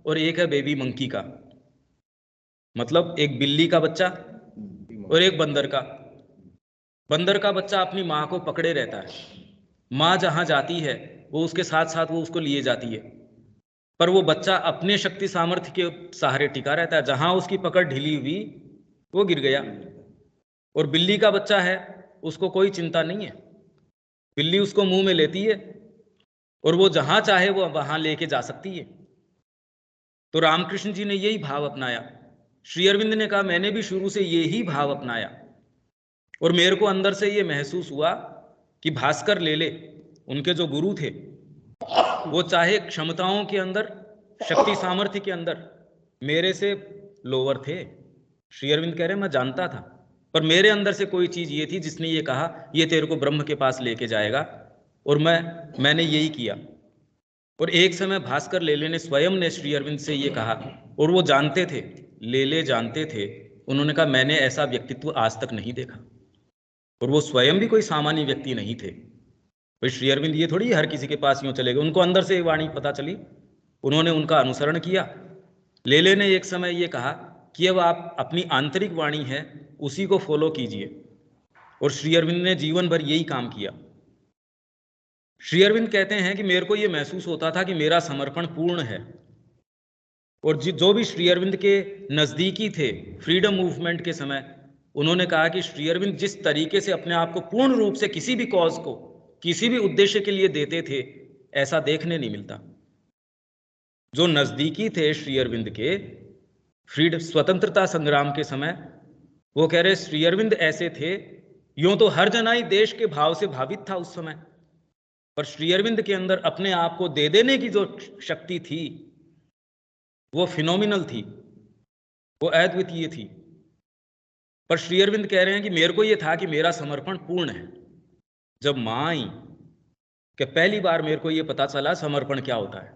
और एक है बेबी मंकी का। मतलब एक बिल्ली का बच्चा और एक बंदर का। बंदर का बच्चा अपनी माँ को पकड़े रहता है, माँ जहां जाती है वो उसके साथ साथ वो उसको लिए जाती है, पर वो बच्चा अपने शक्ति सामर्थ्य के सहारे टिका रहता है, जहां उसकी पकड़ ढीली हुई वो गिर गया। और बिल्ली का बच्चा है, उसको कोई चिंता नहीं है, बिल्ली उसको मुंह में लेती है और वो जहां चाहे वो वहां लेके जा सकती है। तो रामकृष्ण जी ने यही भाव अपनाया। श्री अरविंद ने कहा मैंने भी शुरू से यही भाव अपनाया, और मेरे को अंदर से ये महसूस हुआ कि भास्कर लेले, उनके जो गुरु थे, वो चाहे क्षमताओं के अंदर, शक्ति सामर्थ्य के अंदर मेरे से लोअर थे। श्री अरविंद कह रहे मैं जानता था, पर मेरे अंदर से कोई चीज ये थी जिसने ये कहा ये तेरे को ब्रह्म के पास लेके जाएगा, और मैंने यही किया। और एक समय भास्कर लेले ने स्वयं ने श्री अरविंद से ये कहा, और वो जानते थे, लेले जानते थे, उन्होंने कहा मैंने ऐसा व्यक्तित्व आज तक नहीं देखा। और वो स्वयं भी कोई सामान्य व्यक्ति नहीं थे। भाई श्री अरविंद ये थोड़ी हर किसी के पास यूं चले गए, उनको अंदर से वाणी पता चली, उन्होंने उनका अनुसरण किया। लेले ने एक समय ये कहा कि अब आप अपनी आंतरिक वाणी है उसी को फॉलो कीजिए, और श्री अरविंद ने जीवन भर यही काम किया। श्री अरविंद कहते हैं कि मेरे को ये महसूस होता था कि मेरा समर्पण पूर्ण है, और जो भी श्री अरविंद के नज़दीकी थे फ्रीडम मूवमेंट के समय, उन्होंने कहा कि श्री अरविंद जिस तरीके से अपने आप को पूर्ण रूप से किसी भी कॉज को, किसी भी उद्देश्य के लिए देते थे, ऐसा देखने नहीं मिलता। जो नज़दीकी थे श्री अरविंद के फ्रीडम स्वतंत्रता संग्राम के समय, वो कह रहे श्री अरविंद ऐसे थे, यूं तो हर जना ही देश के भाव से भावित था उस समय, पर श्री अरविंद के अंदर अपने आप को दे देने की जो शक्ति थी वो फिनोमिनल थी, वो अद्वितीय थी। पर श्री अरविंद कह रहे हैं कि मेरे को ये था कि मेरा समर्पण पूर्ण है। जब मां आई कि पहली बार मेरे को ये पता चला समर्पण क्या होता है।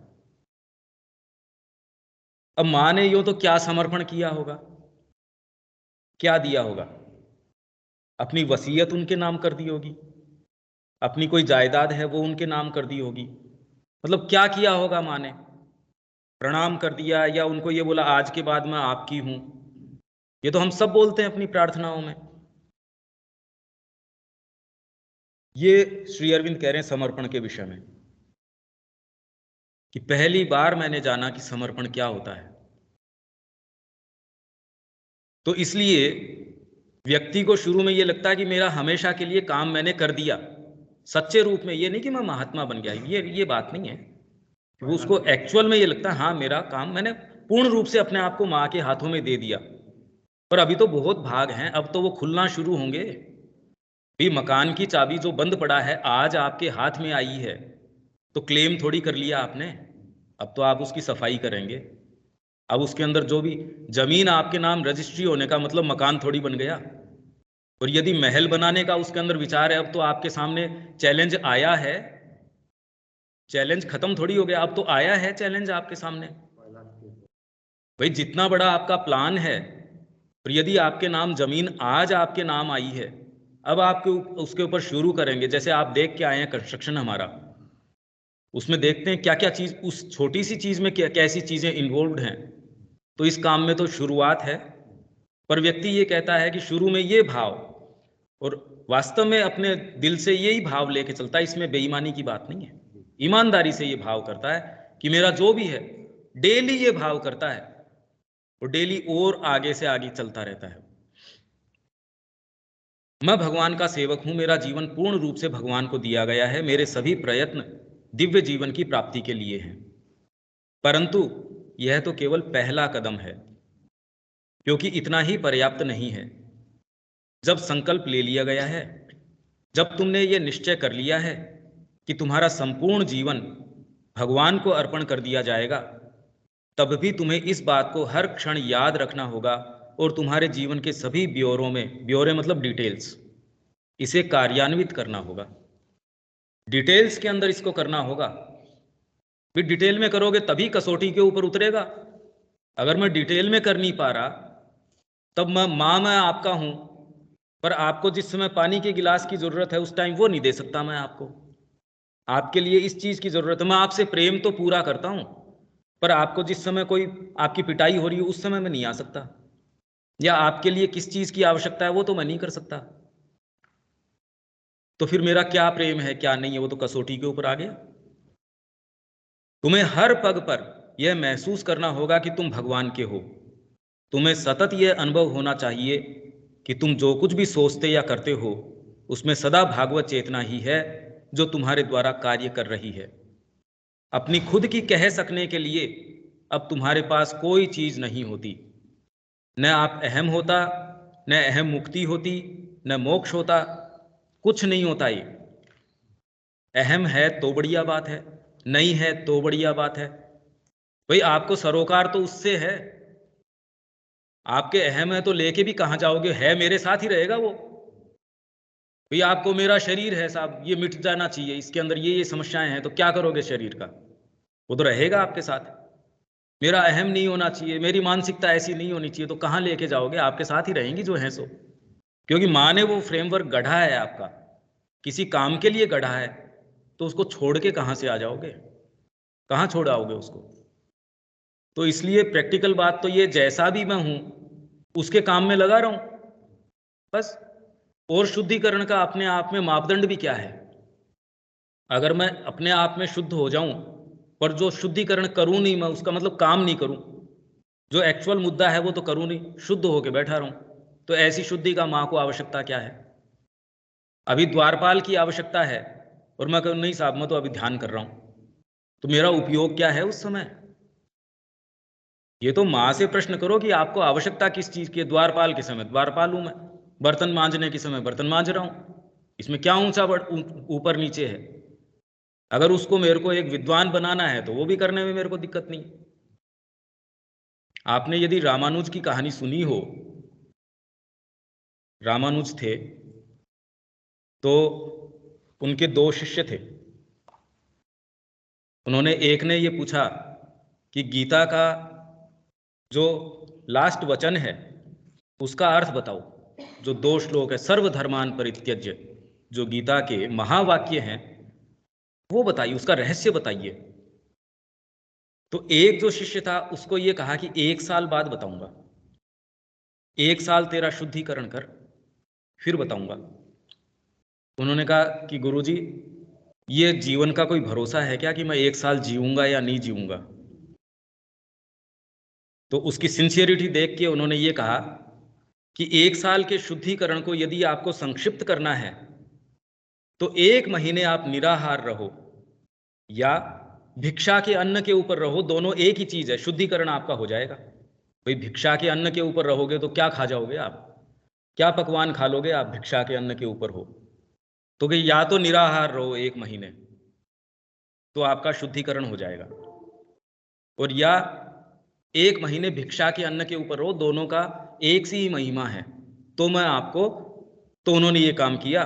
अब मां ने यूं तो क्या समर्पण किया होगा, क्या दिया होगा? अपनी वसीयत उनके नाम कर दी होगी, अपनी कोई जायदाद है वो उनके नाम कर दी होगी। मतलब क्या किया होगा मां ने? प्रणाम कर दिया या उनको ये बोला आज के बाद मैं आपकी हूं? ये तो हम सब बोलते हैं अपनी प्रार्थनाओं में। ये श्री अरविंद कह रहे हैं समर्पण के विषय में कि पहली बार मैंने जाना कि समर्पण क्या होता है। तो इसलिए व्यक्ति को शुरू में ये लगता है कि मेरा हमेशा के लिए काम मैंने कर दिया सच्चे रूप में। ये नहीं कि मैं महात्मा बन गया, ये बात नहीं है। वो उसको एक्चुअल में ये लगता है हाँ मेरा काम मैंने पूर्ण रूप से अपने आप को माँ के हाथों में दे दिया। पर अभी तो बहुत भाग हैं, अब तो वो खुलना शुरू होंगे भी। मकान की चाबी जो बंद पड़ा है आज आपके हाथ में आई है तो क्लेम थोड़ी कर लिया आपने, अब तो आप उसकी सफाई करेंगे। अब उसके अंदर जो भी जमीन आपके नाम रजिस्ट्री होने का मतलब मकान थोड़ी बन गया। और यदि महल बनाने का उसके अंदर विचार है, अब तो आपके सामने चैलेंज आया है, चैलेंज खत्म थोड़ी हो गया, अब तो आया है चैलेंज आपके सामने। भाई जितना बड़ा आपका प्लान है, और यदि आपके नाम जमीन आज आपके नाम आई है, अब आपके उसके ऊपर शुरू करेंगे। जैसे आप देख के आए हैं कंस्ट्रक्शन हमारा, उसमें देखते हैं क्या क्या चीज, उस छोटी सी चीज में क्या कैसी चीजें इन्वॉल्व हैं। तो इस काम में तो शुरुआत है, पर व्यक्ति ये कहता है कि शुरू में ये भाव, और वास्तव में अपने दिल से यही भाव लेके चलता है। इसमें बेईमानी की बात नहीं है, ईमानदारी से ये भाव करता है कि मेरा जो भी है, डेली ये भाव करता है और डेली और आगे से आगे चलता रहता है। मैं भगवान का सेवक हूं, मेरा जीवन पूर्ण रूप से भगवान को दिया गया है, मेरे सभी प्रयत्न दिव्य जीवन की प्राप्ति के लिए हैं। परंतु यह तो केवल पहला कदम है, क्योंकि इतना ही पर्याप्त नहीं है। जब संकल्प ले लिया गया है, जब तुमने ये निश्चय कर लिया है कि तुम्हारा संपूर्ण जीवन भगवान को अर्पण कर दिया जाएगा, तब भी तुम्हें इस बात को हर क्षण याद रखना होगा और तुम्हारे जीवन के सभी ब्योरों में, ब्योरे मतलब डिटेल्स, इसे कार्यान्वित करना होगा। डिटेल्स के अंदर इसको करना होगा। भी डिटेल में करोगे तभी कसौटी के ऊपर उतरेगा। अगर मैं डिटेल में कर नहीं पा रहा, तब मैं आपका हूं, पर आपको जिस समय पानी के गिलास की जरूरत है उस टाइम वो नहीं दे सकता मैं आपको। आपके लिए इस चीज की जरूरत है, मैं आपसे प्रेम तो पूरा करता हूं, पर आपको जिस समय कोई आपकी पिटाई हो रही है उस समय मैं नहीं आ सकता, या आपके लिए किस चीज की आवश्यकता है वो तो मैं नहीं कर सकता। तो फिर मेरा क्या प्रेम है क्या नहीं है, वो तो कसौटी के ऊपर आ गया। तुम्हें हर पग पर यह महसूस करना होगा कि तुम भगवान के हो। तुम्हें सतत यह अनुभव होना चाहिए कि तुम जो कुछ भी सोचते या करते हो उसमें सदा भागवत चेतना ही है जो तुम्हारे द्वारा कार्य कर रही है। अपनी खुद की कह सकने के लिए अब तुम्हारे पास कोई चीज नहीं होती। न आप अहम होता, न अहम मुक्ति होती, न मोक्ष होता, कुछ नहीं होता। ये अहम है तो बढ़िया बात है, नहीं है तो बढ़िया बात है। भाई आपको सरोकार तो उससे है, आपके अहम है तो लेके भी कहां जाओगे, है मेरे साथ ही रहेगा वो। भाई आपको मेरा शरीर है साहब, ये मिट जाना चाहिए, इसके अंदर ये समस्याएं हैं, तो क्या करोगे शरीर का? वो तो रहेगा आपके साथ। मेरा अहम नहीं होना चाहिए, मेरी मानसिकता ऐसी नहीं होनी चाहिए, तो कहाँ लेके जाओगे? आपके साथ ही रहेंगी जो है सो। क्योंकि माँ ने वो फ्रेमवर्क गढ़ा है आपका, किसी काम के लिए गढ़ा है, तो उसको छोड़ के कहाँ से आ जाओगे? कहाँ छोड़ आओगे उसको? तो इसलिए प्रैक्टिकल बात तो ये, जैसा भी मैं हूं उसके काम में लगा रहूं बस। और शुद्धिकरण का अपने आप में मापदंड भी क्या है? अगर मैं अपने आप में शुद्ध हो जाऊं पर जो शुद्धिकरण करूं नहीं मैं, उसका मतलब काम नहीं करूं, जो एक्चुअल मुद्दा है वो तो करूं नहीं, शुद्ध होके बैठा रहूं, तो ऐसी शुद्धि का मां को आवश्यकता क्या है? अभी द्वारपाल की आवश्यकता है और मैं कहूं नहीं साहब मैं तो अभी ध्यान कर रहा हूं, तो मेरा उपयोग क्या है उस समय? ये तो मां से प्रश्न करो कि आपको आवश्यकता किस चीज की है। द्वारपाल के समय द्वारपाल हूं मैं, बर्तन मांजने के समय बर्तन मांज रहा हूं, इसमें क्या ऊंचा ऊपर नीचे है? अगर उसको मेरे को एक विद्वान बनाना है तो वो भी करने में मेरे को दिक्कत नहीं। आपने यदि रामानुज की कहानी सुनी हो, रामानुज थे तो उनके दो शिष्य थे। उन्होंने, एक ने ये पूछा कि गीता का जो लास्ट वचन है उसका अर्थ बताओ, जो 2 श्लोक है, सर्वधर्मान परित्यज्य, जो गीता के महावाक्य हैं वो बताइए, उसका रहस्य बताइए। तो एक जो शिष्य था उसको ये कहा कि 1 साल बाद बताऊंगा, 1 साल तेरा शुद्धिकरण कर फिर बताऊंगा। उन्होंने कहा कि गुरुजी, ये जीवन का कोई भरोसा है क्या कि मैं 1 साल जीऊंगा या नहीं जीऊंगा? तो उसकी सिंसियरिटी देख के उन्होंने ये कहा कि 1 साल के शुद्धिकरण को यदि आपको संक्षिप्त करना है तो 1 महीने आप निराहार रहो या भिक्षा के अन्न के ऊपर रहो, दोनों एक ही चीज है, शुद्धिकरण आपका हो जाएगा। भाई भिक्षा के अन्न के ऊपर रहोगे तो क्या खा जाओगे आप, क्या पकवान खा लोगे आप भिक्षा के अन्न के ऊपर हो? तो कि या तो निराहार रहो 1 महीने तो आपका शुद्धिकरण हो जाएगा, और या 1 महीने भिक्षा के अन्न के ऊपर रहो, दोनों का एक सी ही महिमा है। तो मैं आपको, तो उन्होंने ये काम किया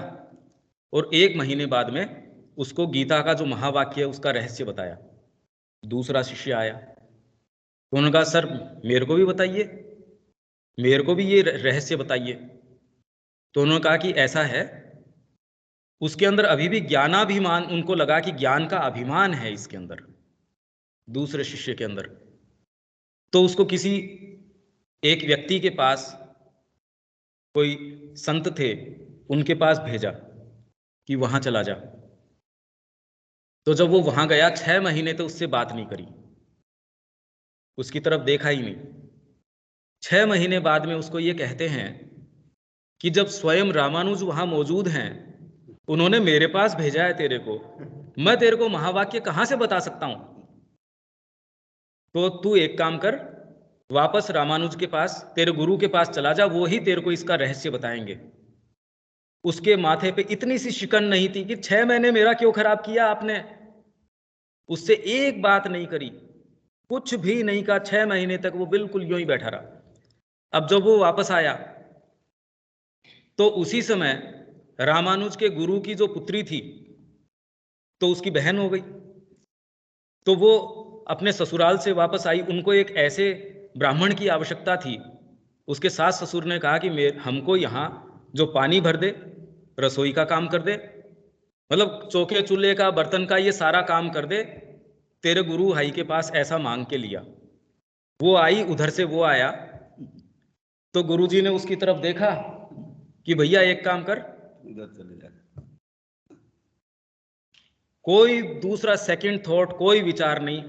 और 1 महीने बाद में उसको गीता का जो महावाक्य है उसका रहस्य बताया। दूसरा शिष्य आया तो उन्होंने कहा सर मेरे को भी बताइए, मेरे को भी ये रहस्य बताइए। तो उन्होंने कहा कि ऐसा है, उसके अंदर अभी भी ज्ञानाभिमान, उनको लगा कि ज्ञान का अभिमान है इसके अंदर, दूसरे शिष्य के अंदर। तो उसको किसी एक व्यक्ति के पास, कोई संत थे उनके पास भेजा कि वहां चला जा। तो जब वो वहां गया 6 महीने तो उससे बात नहीं करी, उसकी तरफ देखा ही नहीं। 6 महीने बाद में उसको ये कहते हैं कि जब स्वयं रामानुज वहां मौजूद हैं, उन्होंने मेरे पास भेजा है तेरे को, मैं तेरे को महावाक्य कहां से बता सकता हूं? तो तू एक काम कर, वापस रामानुज के पास, तेरे गुरु के पास चला जा, वो ही तेरे को इसका रहस्य बताएंगे। उसके माथे पे इतनी सी शिकन नहीं थी कि 6 महीने मेरा क्यों खराब किया आपने, उससे एक बात नहीं करी, कुछ भी नहीं कहा। 6 महीने तक वो बिल्कुल यूं ही बैठा रहा। अब जब वो वापस आया तो उसी समय रामानुज के गुरु की जो पुत्री थी तो उसकी बहन हो गई। तो वो अपने ससुराल से वापस आई, उनको एक ऐसे ब्राह्मण की आवश्यकता थी। उसके सास ससुर ने कहा कि हमको यहाँ जो पानी भर दे, रसोई का काम कर दे, मतलब चौके चूल्हे का, बर्तन का, ये सारा काम कर दे, तेरे गुरु भाई के पास ऐसा मांग के लिया। वो आई, उधर से वो आया, तो गुरुजी ने उसकी तरफ देखा कि भैया एक काम कर, इधर चले जा। कोई दूसरा सेकंड थॉट, कोई विचार नहीं,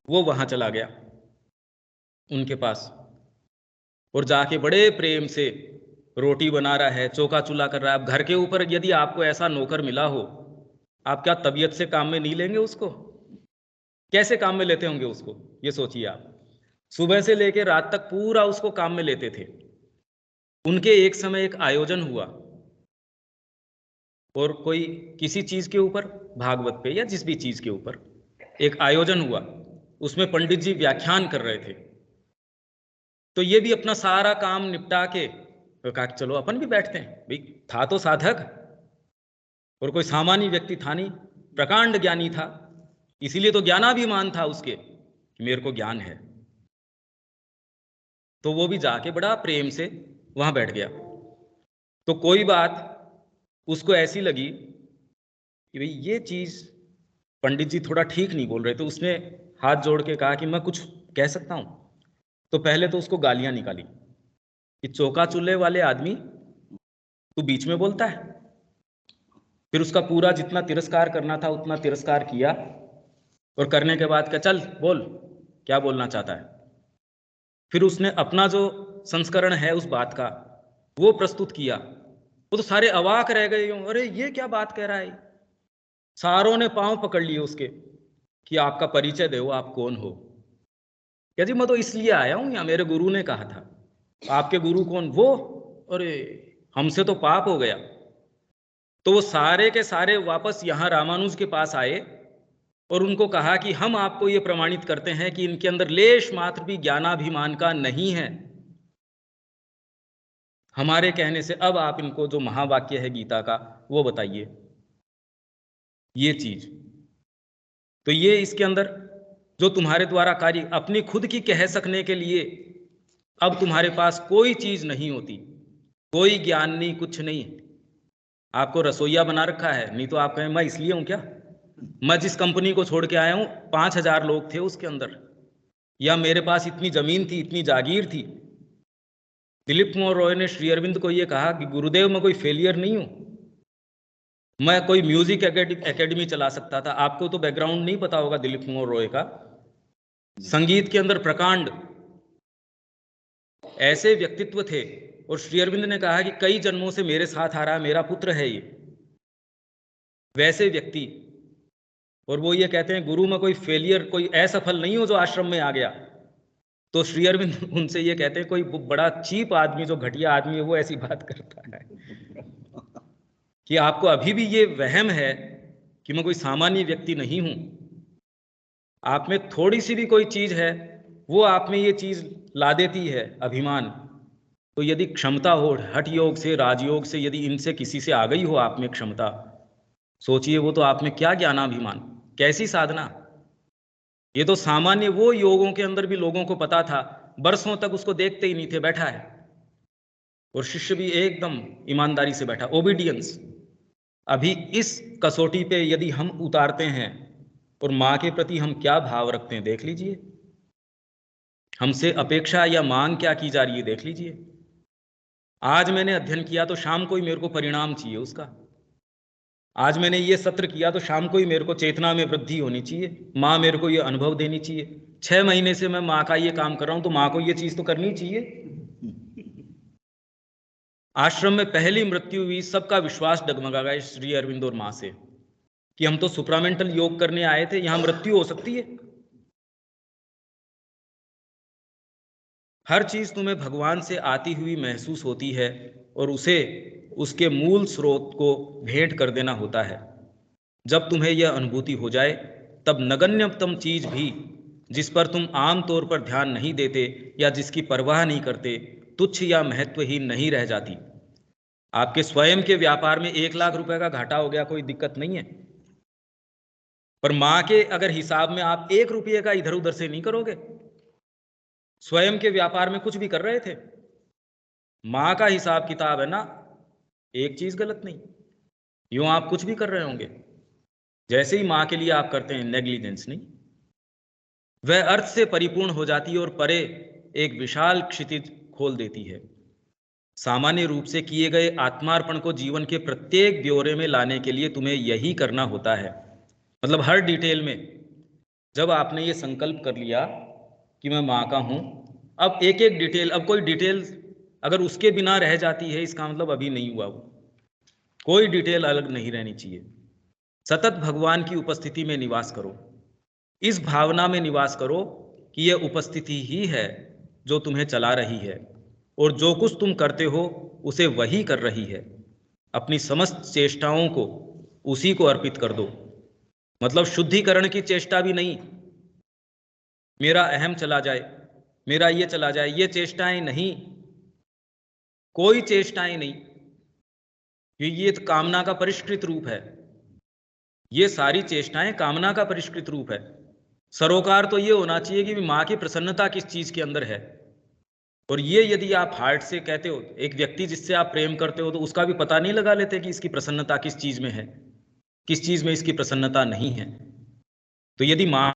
वो वहां चला गया उनके पास और जाके बड़े प्रेम से रोटी बना रहा है, चौका चूल्हा कर रहा है। अब घर के ऊपर यदि आपको ऐसा नौकर मिला हो, आप क्या तबीयत से काम में नहीं लेंगे उसको? कैसे काम में लेते होंगे उसको, ये सोचिए आप। सुबह से लेकर रात तक पूरा उसको काम में लेते थे। उनके एक समय एक आयोजन हुआ और कोई किसी चीज के ऊपर, भागवत पे या जिस भी चीज के ऊपर एक आयोजन हुआ, उसमें पंडित जी व्याख्यान कर रहे थे। तो ये भी अपना सारा काम निपटा के तो कहा कि चलो अपन भी बैठते हैं। भाई था तो साधक और कोई सामान्य व्यक्ति था नहीं, प्रकांड ज्ञानी था, इसीलिए तो ज्ञानाभिमान था उसके कि मेरे को ज्ञान है। तो वो भी जाके बड़ा प्रेम से वहां बैठ गया। तो कोई बात उसको ऐसी लगी कि भाई ये चीज पंडित जी थोड़ा ठीक नहीं बोल रहे, तो उसने हाथ जोड़ के कहा कि मैं कुछ कह सकता हूं। तो पहले तो उसको गालियां निकाली कि चौका चूल्हे वाले आदमी तू बीच में बोलता है। फिर उसका पूरा जितना तिरस्कार करना था उतना तिरस्कार किया और करने के बाद क्या, चल बोल क्या बोलना चाहता है। फिर उसने अपना जो संस्करण है उस बात का वो प्रस्तुत किया। वो तो सारे अवाक रह गए, अरे ये क्या बात कह रहा है। सारों ने पांव पकड़ लिए उसके कि आपका परिचय दो, आप कौन हो। क्या जी मैं तो इसलिए आया हूं, या मेरे गुरु ने कहा था। आपके गुरु कौन? वो, अरे हमसे तो पाप हो गया। तो वो सारे के सारे वापस यहाँ रामानुज के पास आए और उनको कहा कि हम आपको ये प्रमाणित करते हैं कि इनके अंदर लेश मात्र भी ज्ञानाभिमान का नहीं है। हमारे कहने से अब आप इनको जो महावाक्य है गीता का वो बताइए। ये चीज तो ये इसके अंदर जो तुम्हारे द्वारा कार्य अपनी खुद की कह सकने के लिए अब तुम्हारे पास कोई चीज नहीं होती, कोई ज्ञान नहीं, कुछ नहीं। आपको रसोईया बना रखा है, नहीं तो आप कहें मैं इसलिए हूं क्या, मैं जिस कंपनी को छोड़ के आया हूं 5,000 लोग थे उसके अंदर, या मेरे पास इतनी जमीन थी, इतनी जागीर थी। दिलीप कुमार रॉय ने श्री अरविंद को यह कहा कि गुरुदेव मैं कोई फेलियर नहीं हूं, मैं कोई म्यूजिक एकेडमी चला सकता था। आपको तो बैकग्राउंड नहीं पता होगा दिलीप कुमार रॉय का, संगीत के अंदर प्रकांड ऐसे व्यक्तित्व थे। और श्री अरविंद ने कहा कि कई जन्मों से मेरे साथ आ रहा है, मेरा पुत्र है ये, वैसे व्यक्ति। और वो ये कहते हैं गुरु में कोई फेलियर, कोई असफल नहीं हो जो आश्रम में आ गया। तो श्री अरविंद उनसे ये कहते हैं कोई बड़ा चीप आदमी, जो घटिया आदमी है, वो ऐसी बात करता है कि आपको अभी भी ये वहम है कि मैं कोई सामान्य व्यक्ति नहीं हूं। आप में थोड़ी सी भी कोई चीज है, वो आप में ये चीज ला देती है, अभिमान। तो यदि क्षमता हो हठ योग से, राजयोग से, यदि इनसे किसी से आ गई हो आप में क्षमता, सोचिए वो तो आप में क्या ज्ञानाभिमान, कैसी साधना। ये तो सामान्य वो योगों के अंदर भी लोगों को पता था, बरसों तक उसको देखते ही नहीं थे, बैठा है। और शिष्य भी एकदम ईमानदारी से बैठा, ओबीडियंस। अभी इस कसौटी पे यदि हम उतारते हैं और माँ के प्रति हम क्या भाव रखते हैं देख लीजिए, हमसे अपेक्षा या मांग क्या की जा रही है देख लीजिए। आज मैंने अध्ययन किया तो शाम को ही मेरे को परिणाम चाहिए उसका। आज मैंने ये सत्र किया तो शाम को ही मेरे को चेतना में वृद्धि होनी चाहिए, माँ मेरे को ये अनुभव देनी चाहिए। 6 महीने से मैं माँ का ये काम कर रहा हूं तो माँ को ये चीज तो करनी चाहिए। आश्रम में पहली मृत्यु हुई, सबका विश्वास डगमगा गया श्री अरविंद और माँ से कि हम तो सुप्रामेंटल योग करने आए थे, यहां मृत्यु हो सकती है। हर चीज तुम्हें भगवान से आती हुई महसूस होती है और उसे उसके मूल स्रोत को भेंट कर देना होता है। जब तुम्हें यह अनुभूति हो जाए तब नगण्यतम चीज भी जिस पर तुम आम तौर पर ध्यान नहीं देते या जिसकी परवाह नहीं करते, तुच्छ या महत्वहीन नहीं रह जाती। आपके स्वयं के व्यापार में 1 लाख रुपए का घाटा हो गया, कोई दिक्कत नहीं है, पर मां के अगर हिसाब में आप 1 रुपये का इधर उधर से नहीं करोगे। स्वयं के व्यापार में कुछ भी कर रहे थे, मां का हिसाब किताब है ना, एक चीज गलत नहीं। यूं आप कुछ भी कर रहे होंगे, जैसे ही मां के लिए आप करते हैं, नेग्लिजेंस नहीं, वह अर्थ से परिपूर्ण हो जाती है और परे एक विशाल क्षितिज खोल देती है। सामान्य रूप से किए गए आत्मार्पण को जीवन के प्रत्येक ब्यौरे में लाने के लिए तुम्हें यही करना होता है। मतलब हर डिटेल में जब आपने ये संकल्प कर लिया कि मैं माँ का हूं, अब एक एक डिटेल, अब कोई डिटेल अगर उसके बिना रह जाती है इसका मतलब अभी नहीं हुआ, वो कोई डिटेल अलग नहीं रहनी चाहिए। सतत भगवान की उपस्थिति में निवास करो, इस भावना में निवास करो कि यह उपस्थिति ही है जो तुम्हें चला रही है और जो कुछ तुम करते हो उसे वही कर रही है। अपनी समस्त चेष्टाओं को उसी को अर्पित कर दो। मतलब शुद्धिकरण की चेष्टा भी नहीं, मेरा अहम चला जाए, मेरा ये चला जाए, ये चेष्टाएं नहीं, कोई चेष्टाएं नहीं। ये तो कामना का परिष्कृत रूप है, ये सारी चेष्टाएं कामना का परिष्कृत रूप है। सरोकार तो ये होना चाहिए कि माँ की प्रसन्नता किस चीज के अंदर है। और ये यदि आप हार्ट से कहते हो, एक व्यक्ति जिससे आप प्रेम करते हो तो उसका भी पता नहीं लगा लेते कि इसकी प्रसन्नता किस चीज में है, किस चीज में इसकी प्रसन्नता नहीं है। तो यदि माँ